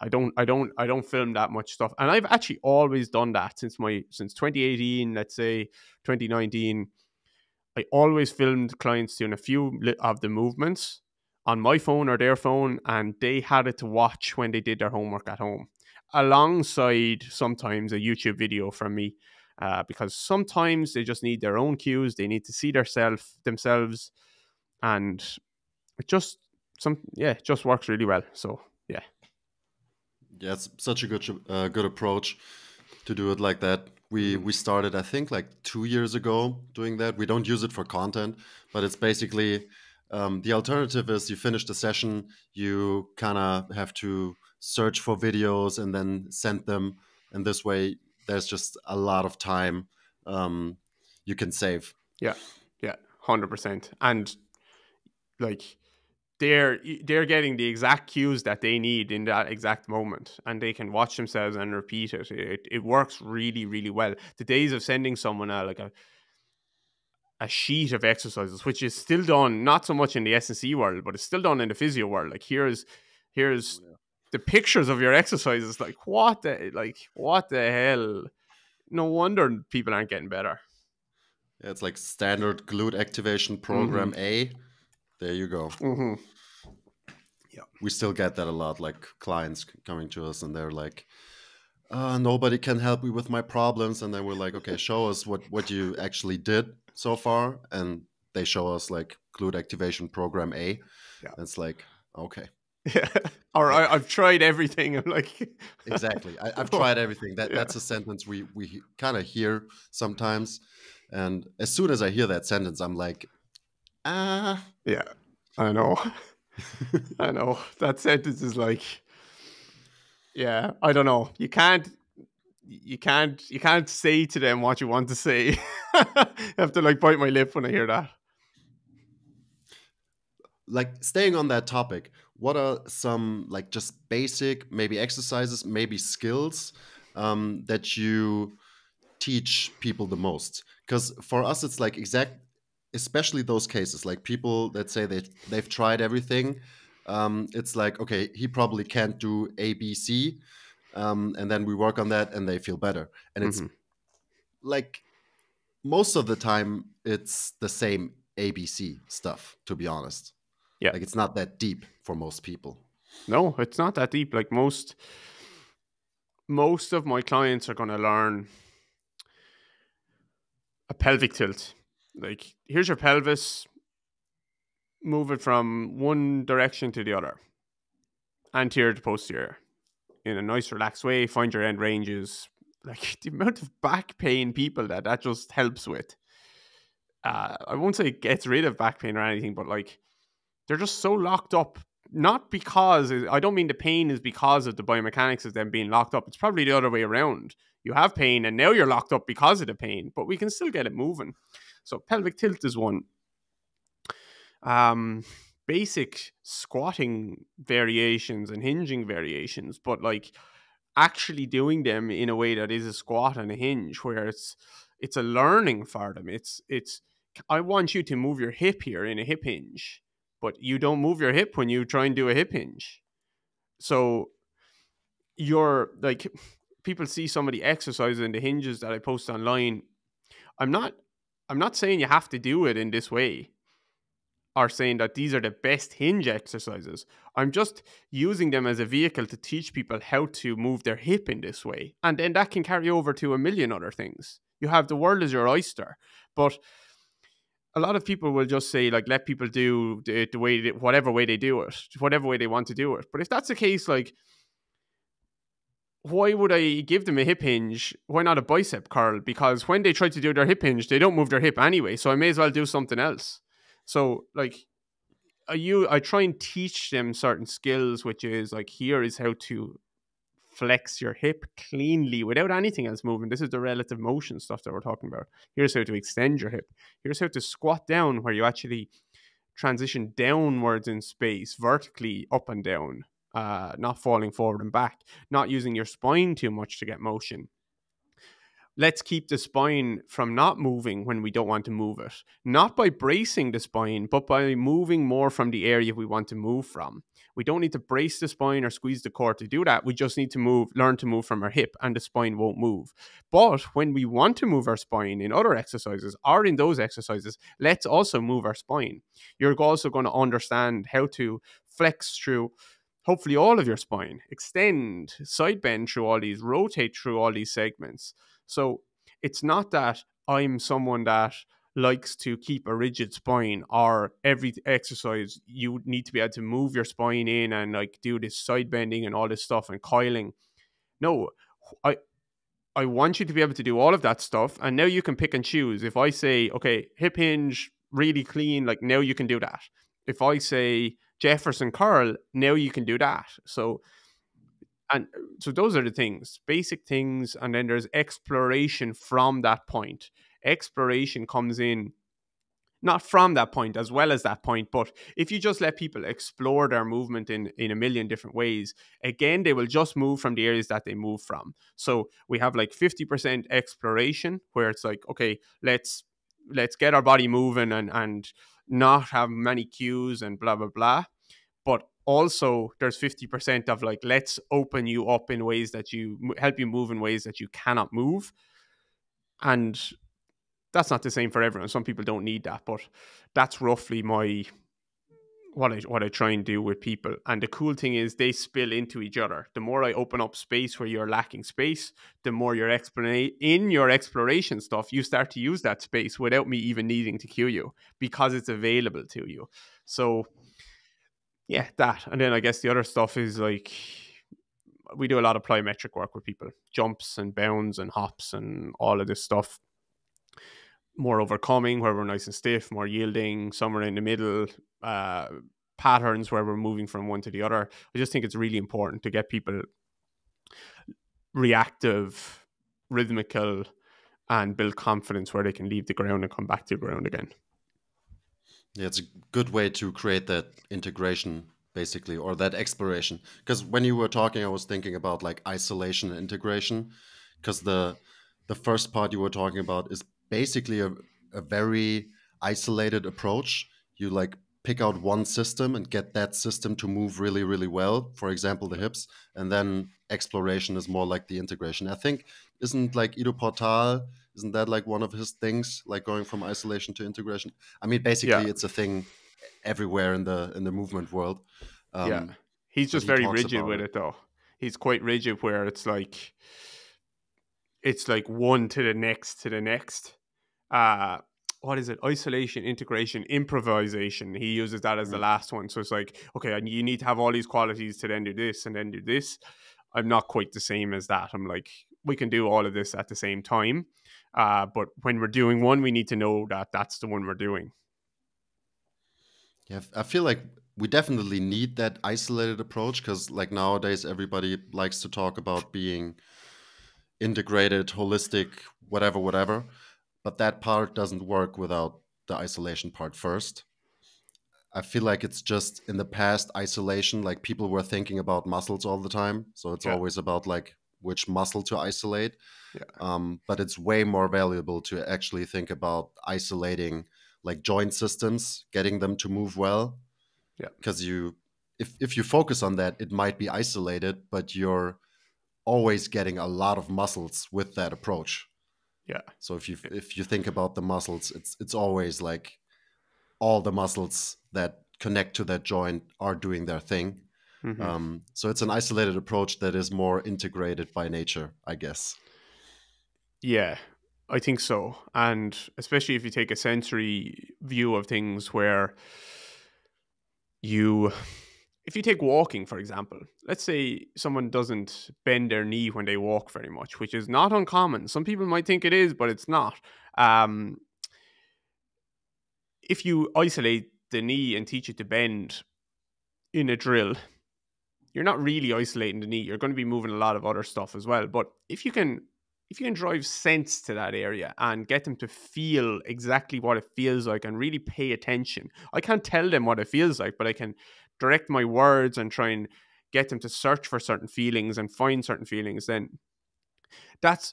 don't film that much stuff, and I've actually always done that since 2018. Let's say 2019, I always filmed clients doing a few of the movements on my phone or their phone, and they had it to watch when they did their homework at home, alongside sometimes a YouTube video from me, because sometimes they just need their own cues. They need to see themselves, and it just works really well. So yeah, it's such a good approach to do it like that. We started, I think, 2 years ago doing that. We don't use it for content, but it's basically the alternative is you finish the session, you kind of have to search for videos and then send them. And this way, there's just a lot of time you can save. Yeah, 100%. And they're getting the exact cues that they need in that exact moment, and they can watch themselves and repeat it. It works really, really well. The days of sending someone a sheet of exercises, which is still done, not so much in the S&C world, but it's still done in the physio world. Here's the pictures of your exercises. What the hell? No wonder people aren't getting better. Yeah, it's standard glute activation program A. There you go. Mm-hmm. Yeah, we still get that a lot. Clients coming to us and they're nobody can help me with my problems. And then we're okay, show us what you actually did so far. And they show us glute activation program A. Yeah. And it's okay. Yeah. Or I've tried everything. I'm exactly. I've tried everything. That's a sentence we kind of hear sometimes. And as soon as I hear that sentence, I'm yeah, I know. I know. That sentence is yeah, I don't know. You can't say to them what you want to say. I have to bite my lip when I hear that. Staying on that topic, what are some like just basic, maybe exercises, maybe skills that you teach people the most? Because for us, it's like especially those cases, like people that say they've tried everything. It's like, okay, he probably can't do A, B, C. And then we work on that and they feel better. And it's like most of the time, it's the same ABC stuff, to be honest. Yeah. Like it's not that deep for most people. No, it's not that deep. Like most of my clients are going to learn a pelvic tilt. Like, here's your pelvis, move it from one direction to the other, anterior to posterior, in a nice relaxed way. Find your end ranges. Like the amount of back pain people that just helps with. I won't say it gets rid of back pain or anything, but like they're just so locked up. Not because, I don't mean the pain is because of the biomechanics of them being locked up. It's probably the other way around. You have pain and now you're locked up because of the pain, but we can still get it moving. So pelvic tilt is one. Basic squatting variations and hinging variations, but like actually doing them in a way that is a squat and a hinge, where it's a learning for them. It's I want you to move your hip here in a hip hinge, but you don't move your hip when you try and do a hip hinge. So you're like, people see some of the exercises and the hinges that I post online. I'm not saying you have to do it in this way, or saying that these are the best hinge exercises. I'm just using them as a vehicle to teach people how to move their hip in this way. And then that can carry over to a million other things. You have the world as your oyster. But a lot of people will just say, like, let people do the way, whatever way they do it, whatever way they want to do it. But if that's the case, like, why would I give them a hip hinge? Why not a bicep curl? Because when they try to do their hip hinge, they don't move their hip anyway. So I may as well do something else. So, like, I try and teach them certain skills, which is like, here is how to flex your hip cleanly without anything else moving. This is the relative motion stuff that we're talking about. Here's how to extend your hip. Here's how to squat down, where you actually transition downwards in space, vertically up and down, not falling forward and back, not using your spine too much to get motion. Let's keep the spine from not moving when we don't want to move it. Not by bracing the spine, but by moving more from the area we want to move from. We don't need to brace the spine or squeeze the core to do that. We just need to learn to move from our hip, and the spine won't move. But when we want to move our spine in other exercises, or in those exercises, let's also move our spine. You're also going to understand how to flex through hopefully all of your spine, extend, side bend through all these, rotate through all these segments. So it's not that I'm someone that likes to keep a rigid spine, or every exercise you need to be able to move your spine in and like do this side bending and all this stuff and coiling. No, I want you to be able to do all of that stuff, and now you can pick and choose. If I say, okay, hip hinge, really clean, like, now you can do that. If I say Jefferson curl, now you can do that. So those are the things, basic things. And then there's exploration from that point. Exploration comes in not from that point as well as that point, but if you just let people explore their movement in a million different ways, again, they will just move from the areas that they move from. So we have like 50% exploration, where it's like, okay, let's get our body moving and not have many cues and blah, blah, blah. But also there's 50% of like, let's open you up in ways that help you move in ways that you cannot move. And that's not the same for everyone. Some people don't need that, but that's roughly what I try and do with people. And the cool thing is they spill into each other. The more I open up space where you're lacking space, the more in your exploration stuff, you start to use that space without me even needing to cue you, because it's available to you. So yeah, that. And then I guess the other stuff is like, we do a lot of plyometric work with people, jumps and bounds and hops and all of this stuff. More overcoming, where we're nice and stiff, more yielding, somewhere in the middle, patterns where we're moving from one to the other. I just think it's really important to get people reactive, rhythmical, and build confidence where they can leave the ground and come back to the ground again. Yeah, it's a good way to create that integration basically, or that exploration. Because when you were talking, I was thinking about like isolation and integration, because the first part you were talking about is basically a very isolated approach. You like pick out one system and get that system to move really, really well. For example, the hips, and then exploration is more like the integration. I think isn't like Ido Portal, isn't that like one of his things, like going from isolation to integration? I mean, Yeah. basically, it's a thing everywhere in the movement world. Yeah. He's But just he very talks rigid about with it. it though. He's quite rigid where it's like one to the next to the next. What is it? Isolation, integration, improvisation. He uses that as the last one. So it's like, okay, and you need to have all these qualities to then do this and then do this. I'm not quite the same as that. I'm like, we can do all of this at the same time. But when we're doing one, we need to know that that's the one we're doing. Yeah, I feel like we definitely need that isolated approach, because like nowadays everybody likes to talk about being integrated, holistic, whatever, whatever. But that part doesn't work without the isolation part first. I feel like it's just in the past, isolation, like people were thinking about muscles all the time. So it's Yeah. always about like which muscle to isolate. Yeah. But it's way more valuable to actually think about isolating like joint systems, getting them to move well. Yeah. Because if you focus on that, it might be isolated, but you're always getting a lot of muscles with that approach. Yeah. So if you think about the muscles, it's always like all the muscles that connect to that joint are doing their thing. Mm-hmm. So it's an isolated approach that is more integrated by nature, I guess. Yeah, I think so. And especially if you take a sensory view of things where if you take walking, for example, let's say someone doesn't bend their knee when they walk very much, which is not uncommon. Some people might think it is, but it's not. If you isolate the knee and teach it to bend in a drill, you're not really isolating the knee. You're going to be moving a lot of other stuff as well. But if you can drive sense to that area and get them to feel exactly what it feels like and really pay attention. I can't tell them what it feels like, but I can direct my words and try and get them to search for certain feelings and find certain feelings. Then that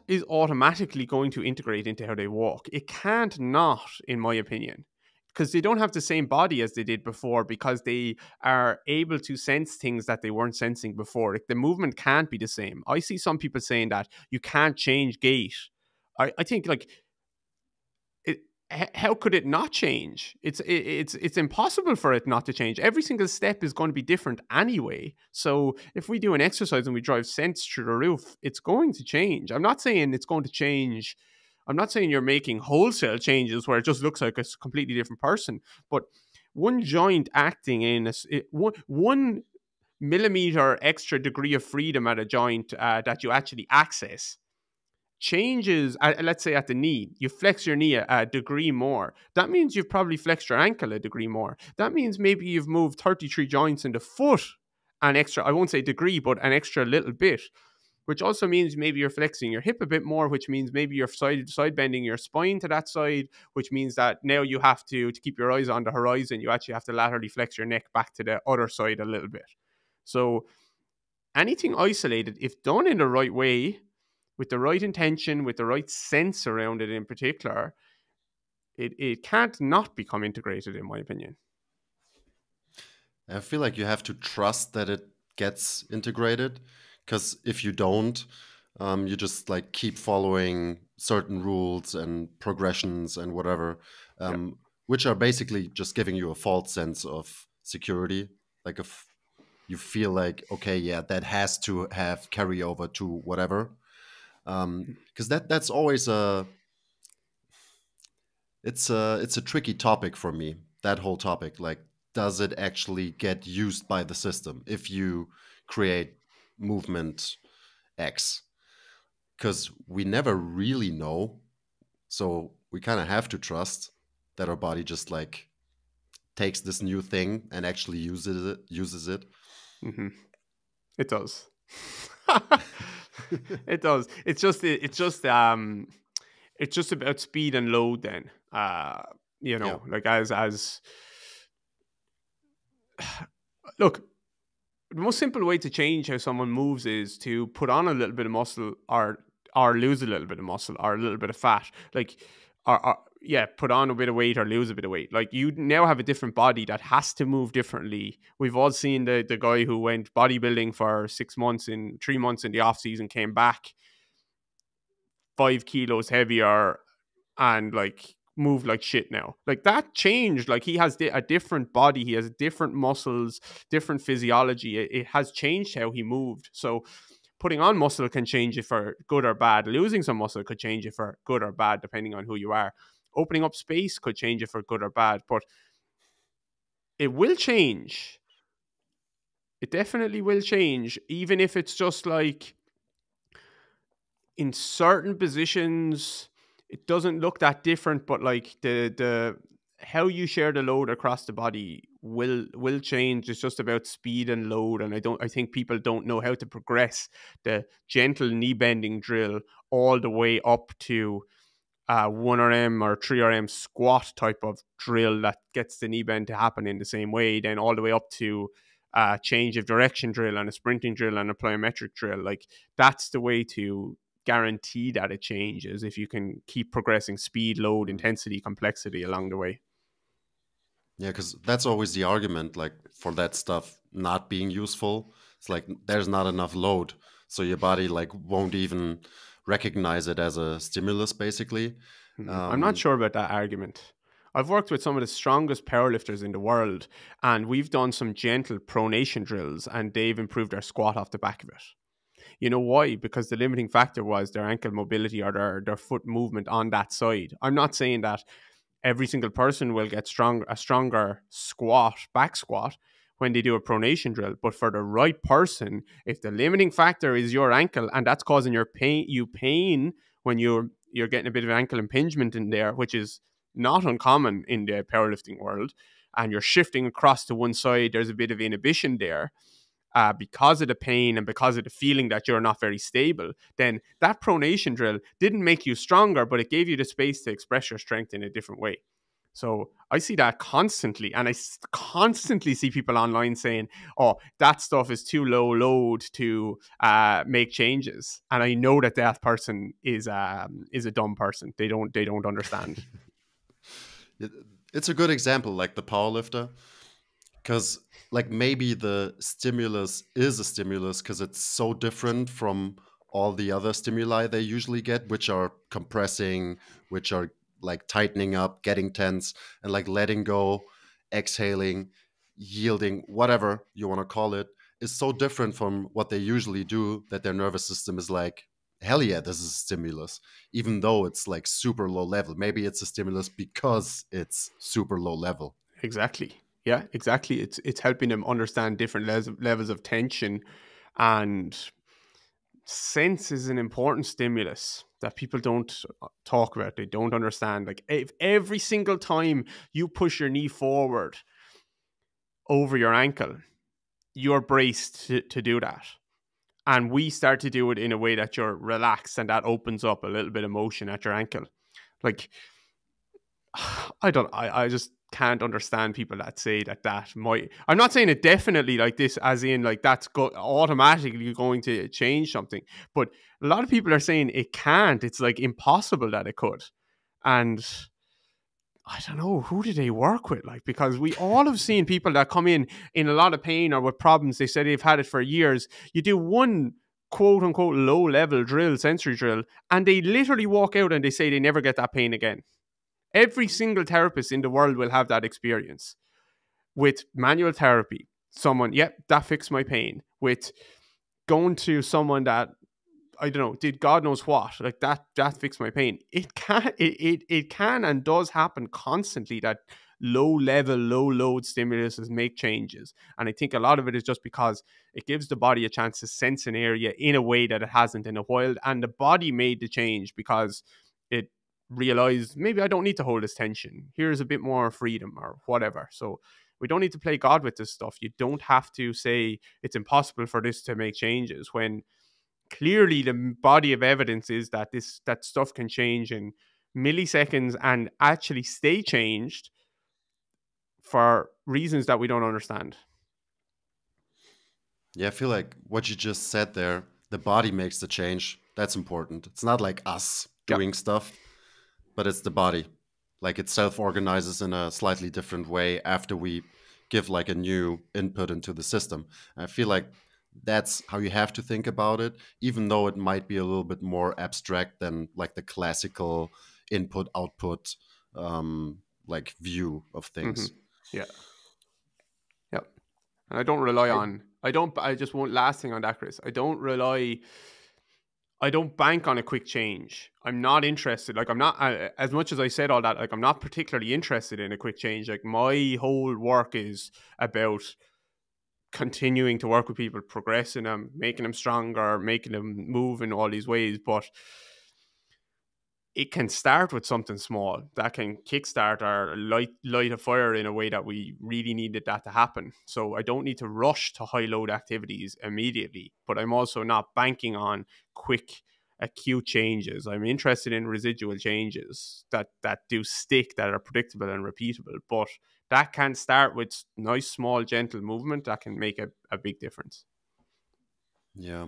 is automatically going to integrate into how they walk. It can't not, in my opinion, because they don't have the same body as they did before, because they are able to sense things that they weren't sensing before. Like, the movement can't be the same. I see some people saying that you can't change gait. I think, like, how could it not change? It's impossible for it not to change. Every single step is going to be different anyway. So if we do an exercise and we drive sense through the roof, it's going to change. I'm not saying it's going to change. I'm not saying you're making wholesale changes where it just looks like a completely different person. But one joint acting in one millimeter extra degree of freedom at a joint that you actually access changes. Let's say at the knee, you flex your knee a degree more. That means you've probably flexed your ankle a degree more. That means maybe you've moved 33 joints in the foot an extra, I won't say degree, but an extra little bit, which also means maybe you're flexing your hip a bit more, which means maybe you're side bending your spine to that side, which means that now you have to keep your eyes on the horizon, you actually have to laterally flex your neck back to the other side a little bit. So anything isolated, if done in the right way, with the right intention, with the right sense around it in particular, it can't not become integrated, in my opinion. I feel like you have to trust that it gets integrated, because if you don't, you just like keep following certain rules and progressions and whatever, which are basically just giving you a false sense of security. Like if you feel like, okay, yeah, that has to have carryover to whatever. Because that's always it's a tricky topic for me, that whole topic. Like, does it actually get used by the system if you create movement X? Because we never really know, so we kind of have to trust that our body just like takes this new thing and actually uses it. Mm-hmm. It does. It does. It's just about speed and load then. Like as look, the most simple way to change how someone moves is to put on a little bit of muscle or lose a little bit of muscle or a little bit of fat. Like, put on a bit of weight or lose a bit of weight. Like, you now have a different body that has to move differently. We've all seen the guy who went bodybuilding for 3 months in the off season, came back 5 kilos heavier and like moved like shit now. Like, that changed. Like, he has a different body, he has different muscles, different physiology. It has changed how he moved. So putting on muscle can change it for good or bad. Losing some muscle could change it for good or bad, depending on who you are. Opening up space could change it for good or bad, but it will change. It definitely will change, even if it's just like in certain positions, it doesn't look that different, but like the how you share the load across the body will change. It's just about speed and load, and I think people don't know how to progress the gentle knee bending drill all the way up to 1RM or 3RM squat type of drill that gets the knee bend to happen in the same way, then all the way up to change of direction drill and a sprinting drill and a plyometric drill. Like, that's the way to guarantee that it changes, if you can keep progressing speed, load, intensity, complexity along the way. Yeah, because that's always the argument, like, for that stuff not being useful. It's like there's not enough load, so your body like won't even recognize it as a stimulus, basically. I'm not sure about that argument. I've worked with some of the strongest powerlifters in the world, and we've done some gentle pronation drills, and they've improved their squat off the back of it. You know why? Because the limiting factor was their ankle mobility or their foot movement on that side. I'm not saying that every single person will get a stronger back squat, when they do a pronation drill. But for the right person, if the limiting factor is your ankle and that's causing you pain when you're getting a bit of ankle impingement in there, which is not uncommon in the powerlifting world, and you're shifting across to one side, there's a bit of inhibition there. Because of the pain and because of the feeling that you're not very stable, then that pronation drill didn't make you stronger, but it gave you the space to express your strength in a different way. So I see that constantly, and I constantly see people online saying, oh, that stuff is too low load to make changes. And I know that person is a dumb person. They don't understand. It's a good example, like the powerlifter, because like maybe the stimulus is a stimulus because it's so different from all the other stimuli they usually get, which are compressing, which are like tightening up, getting tense, and like letting go, exhaling, yielding, whatever you want to call it, is so different from what they usually do that their nervous system is like, hell yeah, this is a stimulus, even though it's like super low level. Maybe it's a stimulus because it's super low level. Exactly. Yeah, exactly. It's helping them understand different levels of tension, and sense is an important stimulus that people don't talk about. They don't understand. Like, if every single time you push your knee forward over your ankle, you're braced to do that. And we start to do it in a way that you're relaxed, and that opens up a little bit of motion at your ankle. Like, I just can't understand people that say that might. I'm not saying it definitely like this, as in like that's automatically going to change something. But a lot of people are saying it can't. It's like impossible that it could. And I don't know, who do they work with? Like, because we all have seen people that come in a lot of pain or with problems. They said they've had it for years. You do one quote unquote low level drill, sensory drill, and they literally walk out and they say they never get that pain again. Every single therapist in the world will have that experience. With manual therapy, someone, that fixed my pain. With going to someone that, I don't know, did God knows what, like that fixed my pain. It can and does happen constantly that low level, low load stimuluses make changes. And I think a lot of it is just because it gives the body a chance to sense an area in a way that it hasn't in a while. And the body made the change because it realized, maybe I don't need to hold this tension. Here's a bit more freedom or whatever. So we don't need to play God with this stuff. You don't have to say it's impossible for this to make changes, when clearly the body of evidence is that that stuff can change in milliseconds and actually stay changed for reasons that we don't understand. Yeah, I feel like what you just said there, the body makes the change. That's important. It's not like us doing stuff, but it's the body. Like it self-organizes in a slightly different way after we give like a new input into the system. I feel like that's how you have to think about it, even though it might be a little bit more abstract than like the classical input-output like view of things. Yeah. Yep. And I just won't last thing on that, Chris. I don't bank on a quick change. I'm not interested. Like I'm not, as much as I said all that, like I'm not particularly interested in a quick change. Like my whole work is about continuing to work with people, progressing them, making them stronger, making them move in all these ways. But it can start with something small that can kickstart or light a fire in a way that we really needed that to happen. So I don't need to rush to high load activities immediately, but I'm also not banking on quick acute changes. I'm interested in residual changes that do stick, that are predictable and repeatable, but that can start with nice, small, gentle movement that can make a big difference. Yeah.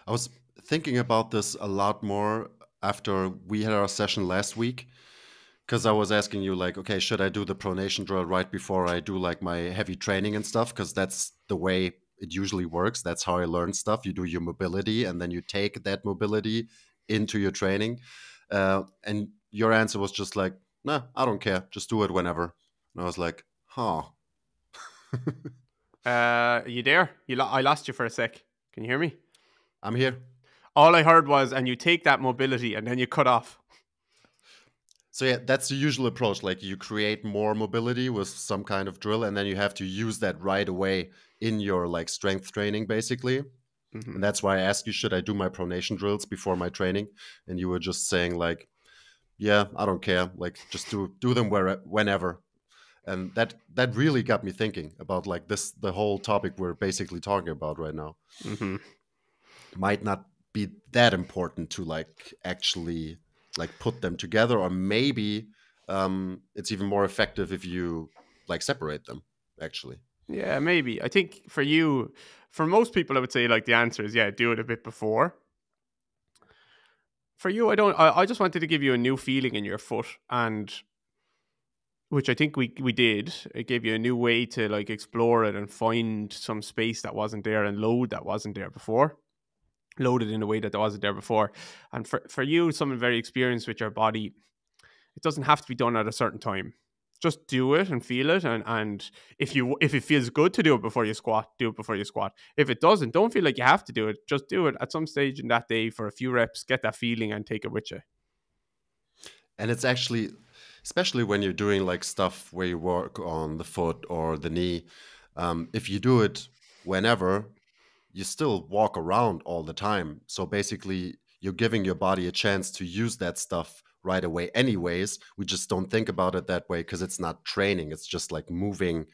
I was thinking about this a lot more after we had our session last week, because I was asking you like, okay, should I do the pronation drill right before I do like my heavy training and stuff? Because that's the way it usually works. That's how I learn stuff. You do your mobility and then you take that mobility into your training. And your answer was just like, nah, I don't care. Just do it whenever. And I was like, huh. Are you there? I lost you for a sec. Can you hear me? I'm here. All I heard was, and you take that mobility and then you cut off. So yeah, that's the usual approach. Like you create more mobility with some kind of drill, and then you have to use that right away in your like strength training, basically. Mm-hmm. And that's why I asked you, should I do my pronation drills before my training? And you were just saying like, yeah, I don't care. Like just do them whenever. And that really got me thinking about like the whole topic we're basically talking about right now. Mm-hmm. Might not be that important to like actually like put them together, or maybe it's even more effective if you like separate them actually. Yeah, maybe. I think for most people, I would say like the answer is, yeah, do it a bit before. For you, I just wanted to give you a new feeling in your foot, and which I think we did. It gave you a new way to like explore it and find some space that wasn't there and load that wasn't there before. Loaded in a way that wasn't there before. And for you, someone very experienced with your body, it doesn't have to be done at a certain time. Just do it and feel it. And if it feels good to do it before you squat, do it before you squat. If it doesn't, don't feel like you have to do it. Just do it at some stage in that day for a few reps, get that feeling and take it with you. And it's actually, especially when you're doing like stuff where you work on the foot or the knee, if you do it whenever, you still walk around all the time. So basically, you're giving your body a chance to use that stuff right away anyways. We just don't think about it that way because it's not training. It's just like moving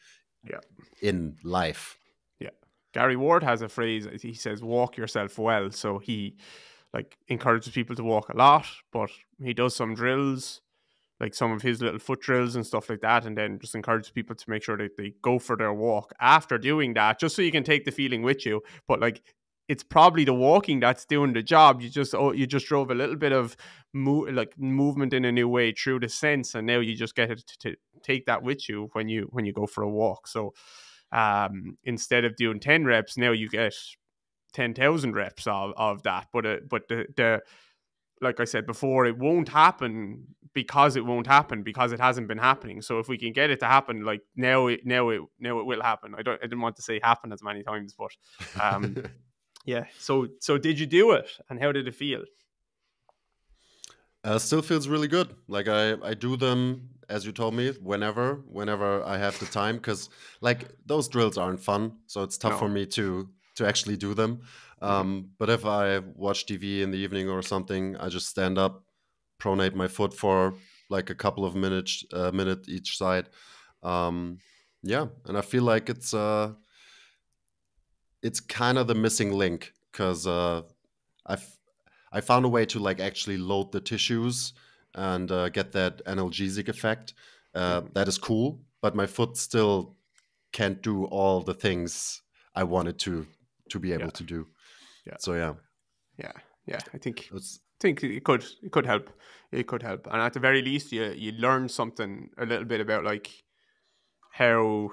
in life. Yeah. Gary Ward has a phrase. He says, walk yourself well. So he like encourages people to walk a lot, but he does some drills, like some of his little foot drills and stuff like that, and then just encourages people to make sure that they go for their walk after doing that, just so you can take the feeling with you. But like, it's probably the walking that's doing the job. You just drove a little bit of movement in a new way through the sense, and now you just get it to take that with you when you go for a walk. So instead of doing 10 reps, now you get 10,000 reps of that. But the like I said before, it won't happen because it hasn't been happening. So if we can get it to happen, like now it will happen. I didn't want to say happen as many times, but yeah. So did you do it, and how did it feel? Still feels really good. Like I do them, as you told me, whenever I have the time, because like those drills aren't fun, so it's tough for me to actually do them. But if I watch TV in the evening or something, I just stand up, pronate my foot for like a couple of minute each side. Yeah, and I feel like it's kind of the missing link, because I found a way to like actually load the tissues and get that analgesic effect. That is cool. but my foot still can't do all the things I wanted to be able to do. Yeah. So yeah. I think it could help. It could help, and at the very least, you learn something a little bit about like how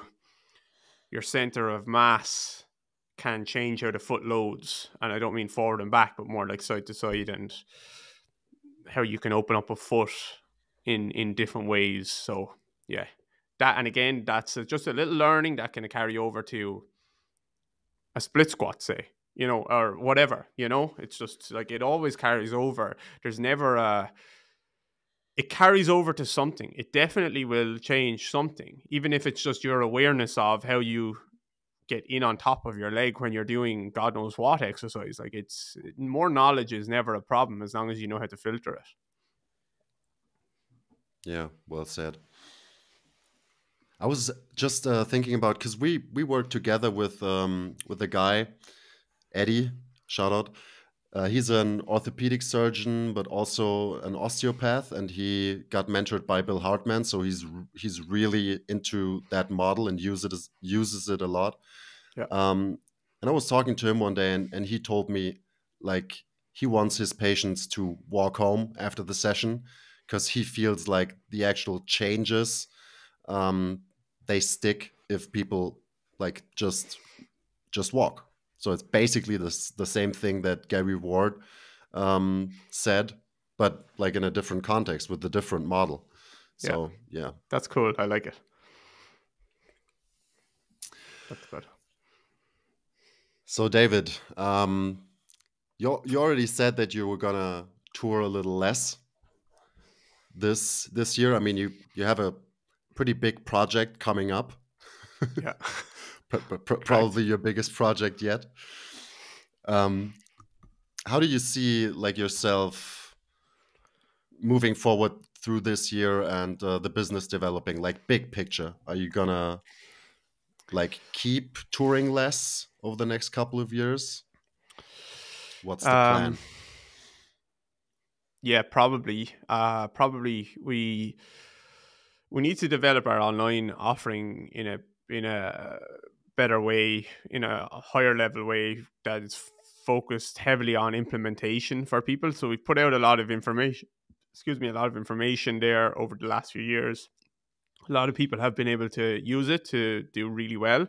your center of mass can change how the foot loads, and I don't mean forward and back, but more like side to side, and how you can open up a foot in different ways. So yeah, that, and again, that's just a little learning that can carry over to a split squat, say, or whatever, it's just like it always carries over. There's never it carries over to something. It definitely will change something, even if it's just your awareness of how you get in on top of your leg when you're doing God knows what exercise. Like, it's more knowledge is never a problem as long as you know how to filter it. Yeah, well said. I was just thinking about, because we worked together with a guy, Eddie, shout out. He's an orthopedic surgeon, but also an osteopath, and he got mentored by Bill Hartman. So he's really into that model and uses it a lot. Yeah. And I was talking to him one day, and he told me, like, he wants his patients to walk home after the session because he feels like the actual changes they stick if people like just walk. So it's basically the same thing that Gary Ward said, but like in a different context with a different model. So yeah. That's cool. I like it. That's good. So David, you already said that you were gonna tour a little less this year. I mean, you have a pretty big project coming up. Yeah. Probably your biggest project yet. How do you see like yourself moving forward through this year and the business developing, like big picture? Are you gonna like keep touring less over the next couple of years? What's the plan? Yeah, probably. Probably we need to develop our online offering in a better way, in a higher level way that is focused heavily on implementation for people. So we've put out a lot of information there over the last few years. A lot of people have been able to use it to do really well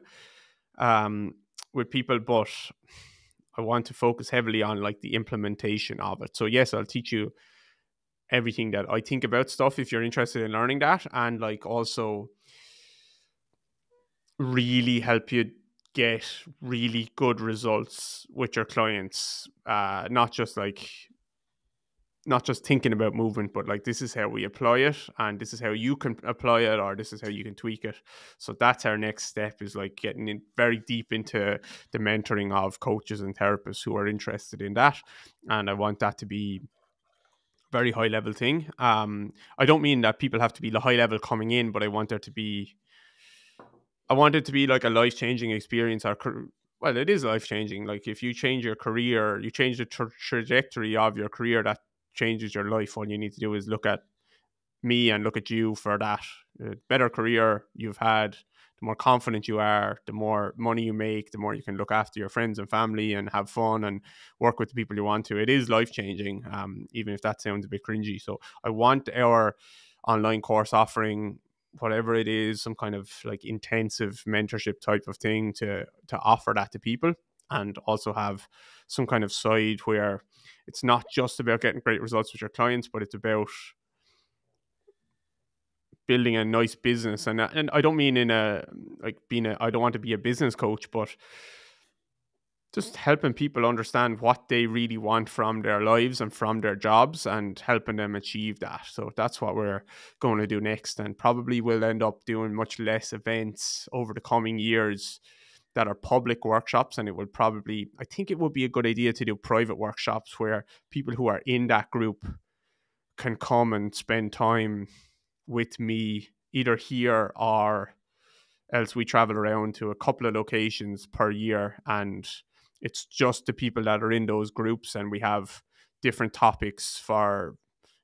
with people, but I want to focus heavily on like the implementation of it. So yes, I'll teach you everything that I think about stuff if you're interested in learning that, and like also really help you get really good results with your clients. Not just thinking about movement, but like, this is how we apply it, and this is how you can apply it, or this is how you can tweak it. So that's our next step, is like getting in very deep into the mentoring of coaches and therapists who are interested in that. And I want that to be very high level thing. I don't mean that people have to be the high level coming in, but I want it to be like a life-changing experience. Well, it is life-changing. Like, if you change your career, you change the trajectory of your career, that changes your life. All you need to do is look at me and look at you for that. Better career you've had, the more confident you are, the more money you make, the more you can look after your friends and family and have fun and work with the people you want to. It is life-changing, even if that sounds a bit cringy. So I want our online course offering, whatever it is, some kind of like intensive mentorship type of thing, to offer that to people, and also have some kind of side where it's not just about getting great results with your clients, but it's about building a nice business. And I don't mean in I don't want to be a business coach, but just helping people understand what they really want from their lives and from their jobs, and helping them achieve that. So that's what we're going to do next, and probably we'll end up doing much less events over the coming years that are public workshops. And I think it would be a good idea to do private workshops where people who are in that group can come and spend time with me, either here or else we travel around to a couple of locations per year, and it's just the people that are in those groups, and we have different topics for,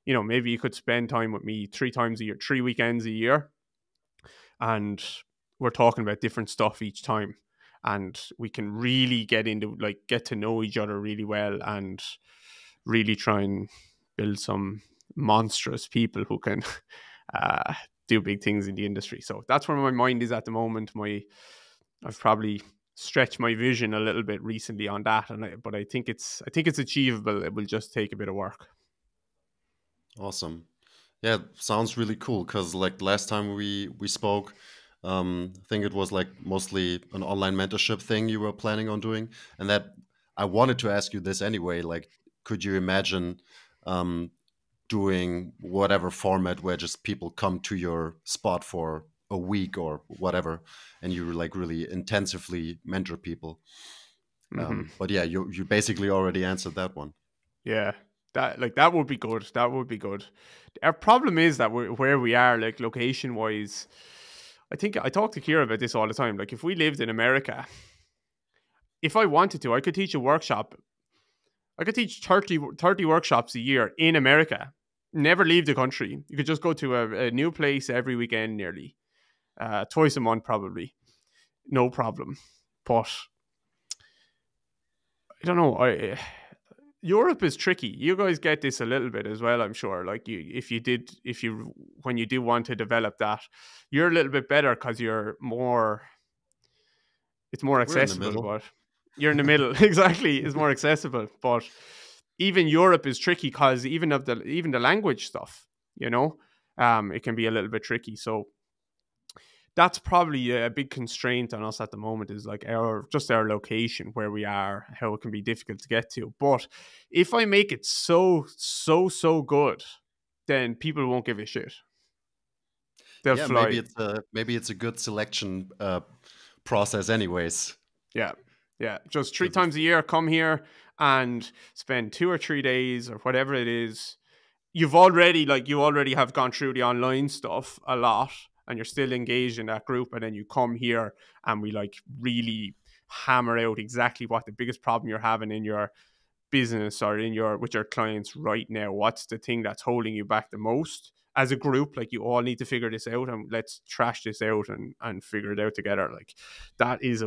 maybe you could spend time with me 3 times a year, 3 weekends a year. and we're talking about different stuff each time, and we can really get to know each other really well and really try and build some monstrous people who can do big things in the industry. So that's where my mind is at the moment. I've probably stretched my vision a little bit recently on that, but I think it's achievable. It will just take a bit of work. Awesome. Yeah, sounds really cool, because like last time we spoke, I think it was like mostly an online mentorship thing you were planning on doing, and that I wanted to ask you this anyway. Like, could you imagine doing whatever format where just people come to your spot for a week or whatever, and you like really intensively mentor people? But yeah, you basically already answered that one. Yeah, that would be good. That would be good. Our problem is that where we are, like location wise. I think I talk to Kira about this all the time. Like, if we lived in America, if I wanted to, I could teach a workshop. I could teach 30 workshops a year in America. Never leave the country. You could just go to a new place every weekend, nearly twice a month, probably, no problem. But I don't know. Europe is tricky. You guys get this a little bit as well, I'm sure. Like, when you do want to develop that, you're a little bit better because it's more accessible. But you're in the middle. Exactly, it's more accessible. But even Europe is tricky because even the language stuff, it can be a little bit tricky. So that's probably a big constraint on us at the moment, is like our location, where we are, how it can be difficult to get to. But if I make it so good, then people won't give a shit. They'll fly. Maybe it's a good selection process anyways. Yeah. Just 3 times a year, come here and spend 2 or 3 days or whatever it is. You already have gone through the online stuff a lot, and you're still engaged in that group, and then you come here and we like really hammer out exactly what the biggest problem you're having in your business or with your clients right now. What's the thing that's holding you back the most as a group? Like, you all need to figure this out, and let's trash this out and figure it out together. Like, that is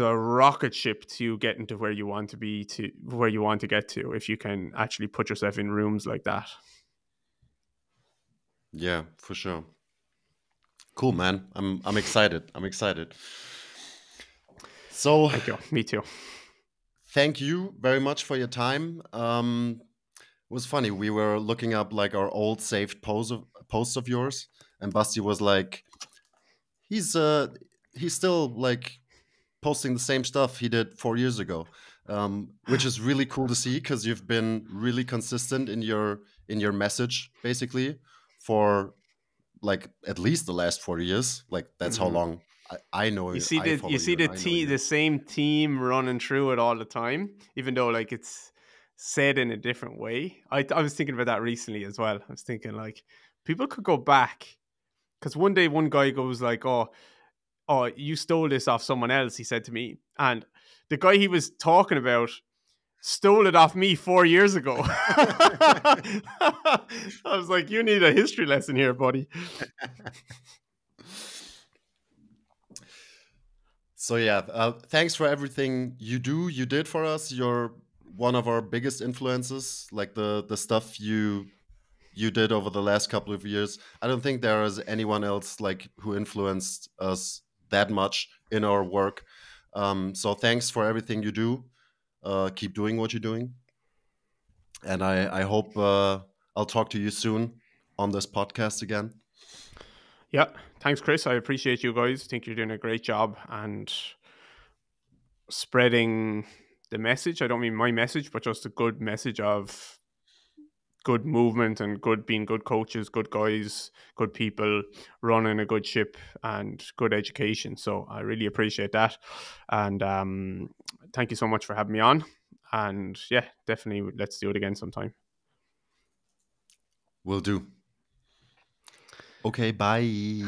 a rocket ship to getting to where you want to get to, if you can actually put yourself in rooms like that. Yeah, for sure. Cool, man. I'm excited. So thank you. Me too. Thank you very much for your time. It was funny. We were looking up like our old saved posts of yours, and Basti was like, he's still like posting the same stuff he did 4 years ago, which is really cool to see, because you've been really consistent in your message, basically, for like at least the last 4 years. Like, that's how long I know. You see the same team running through it all the time, even though like it's said in a different way. I was thinking about that recently as well. I was thinking like people could go back, because one day one guy goes like, oh, you stole this off someone else, he said to me, and the guy he was talking about stole it off me 4 years ago. I was like, you need a history lesson here, buddy. So yeah, thanks for everything you did for us. You're one of our biggest influences. Like the stuff you did over the last couple of years, I don't think there is anyone else like who influenced us that much in our work. So thanks for everything you do. Keep doing what you're doing, and I hope I'll talk to you soon on this podcast again. Yeah, thanks, Chris. I appreciate you guys. I think you're doing a great job and spreading the message. I don't mean my message, but just a good message of good movement and being good coaches, good guys, good people, running a good ship and good education. So I really appreciate that. And thank you so much for having me on. And yeah, definitely let's do it again sometime. Will do. Okay, bye.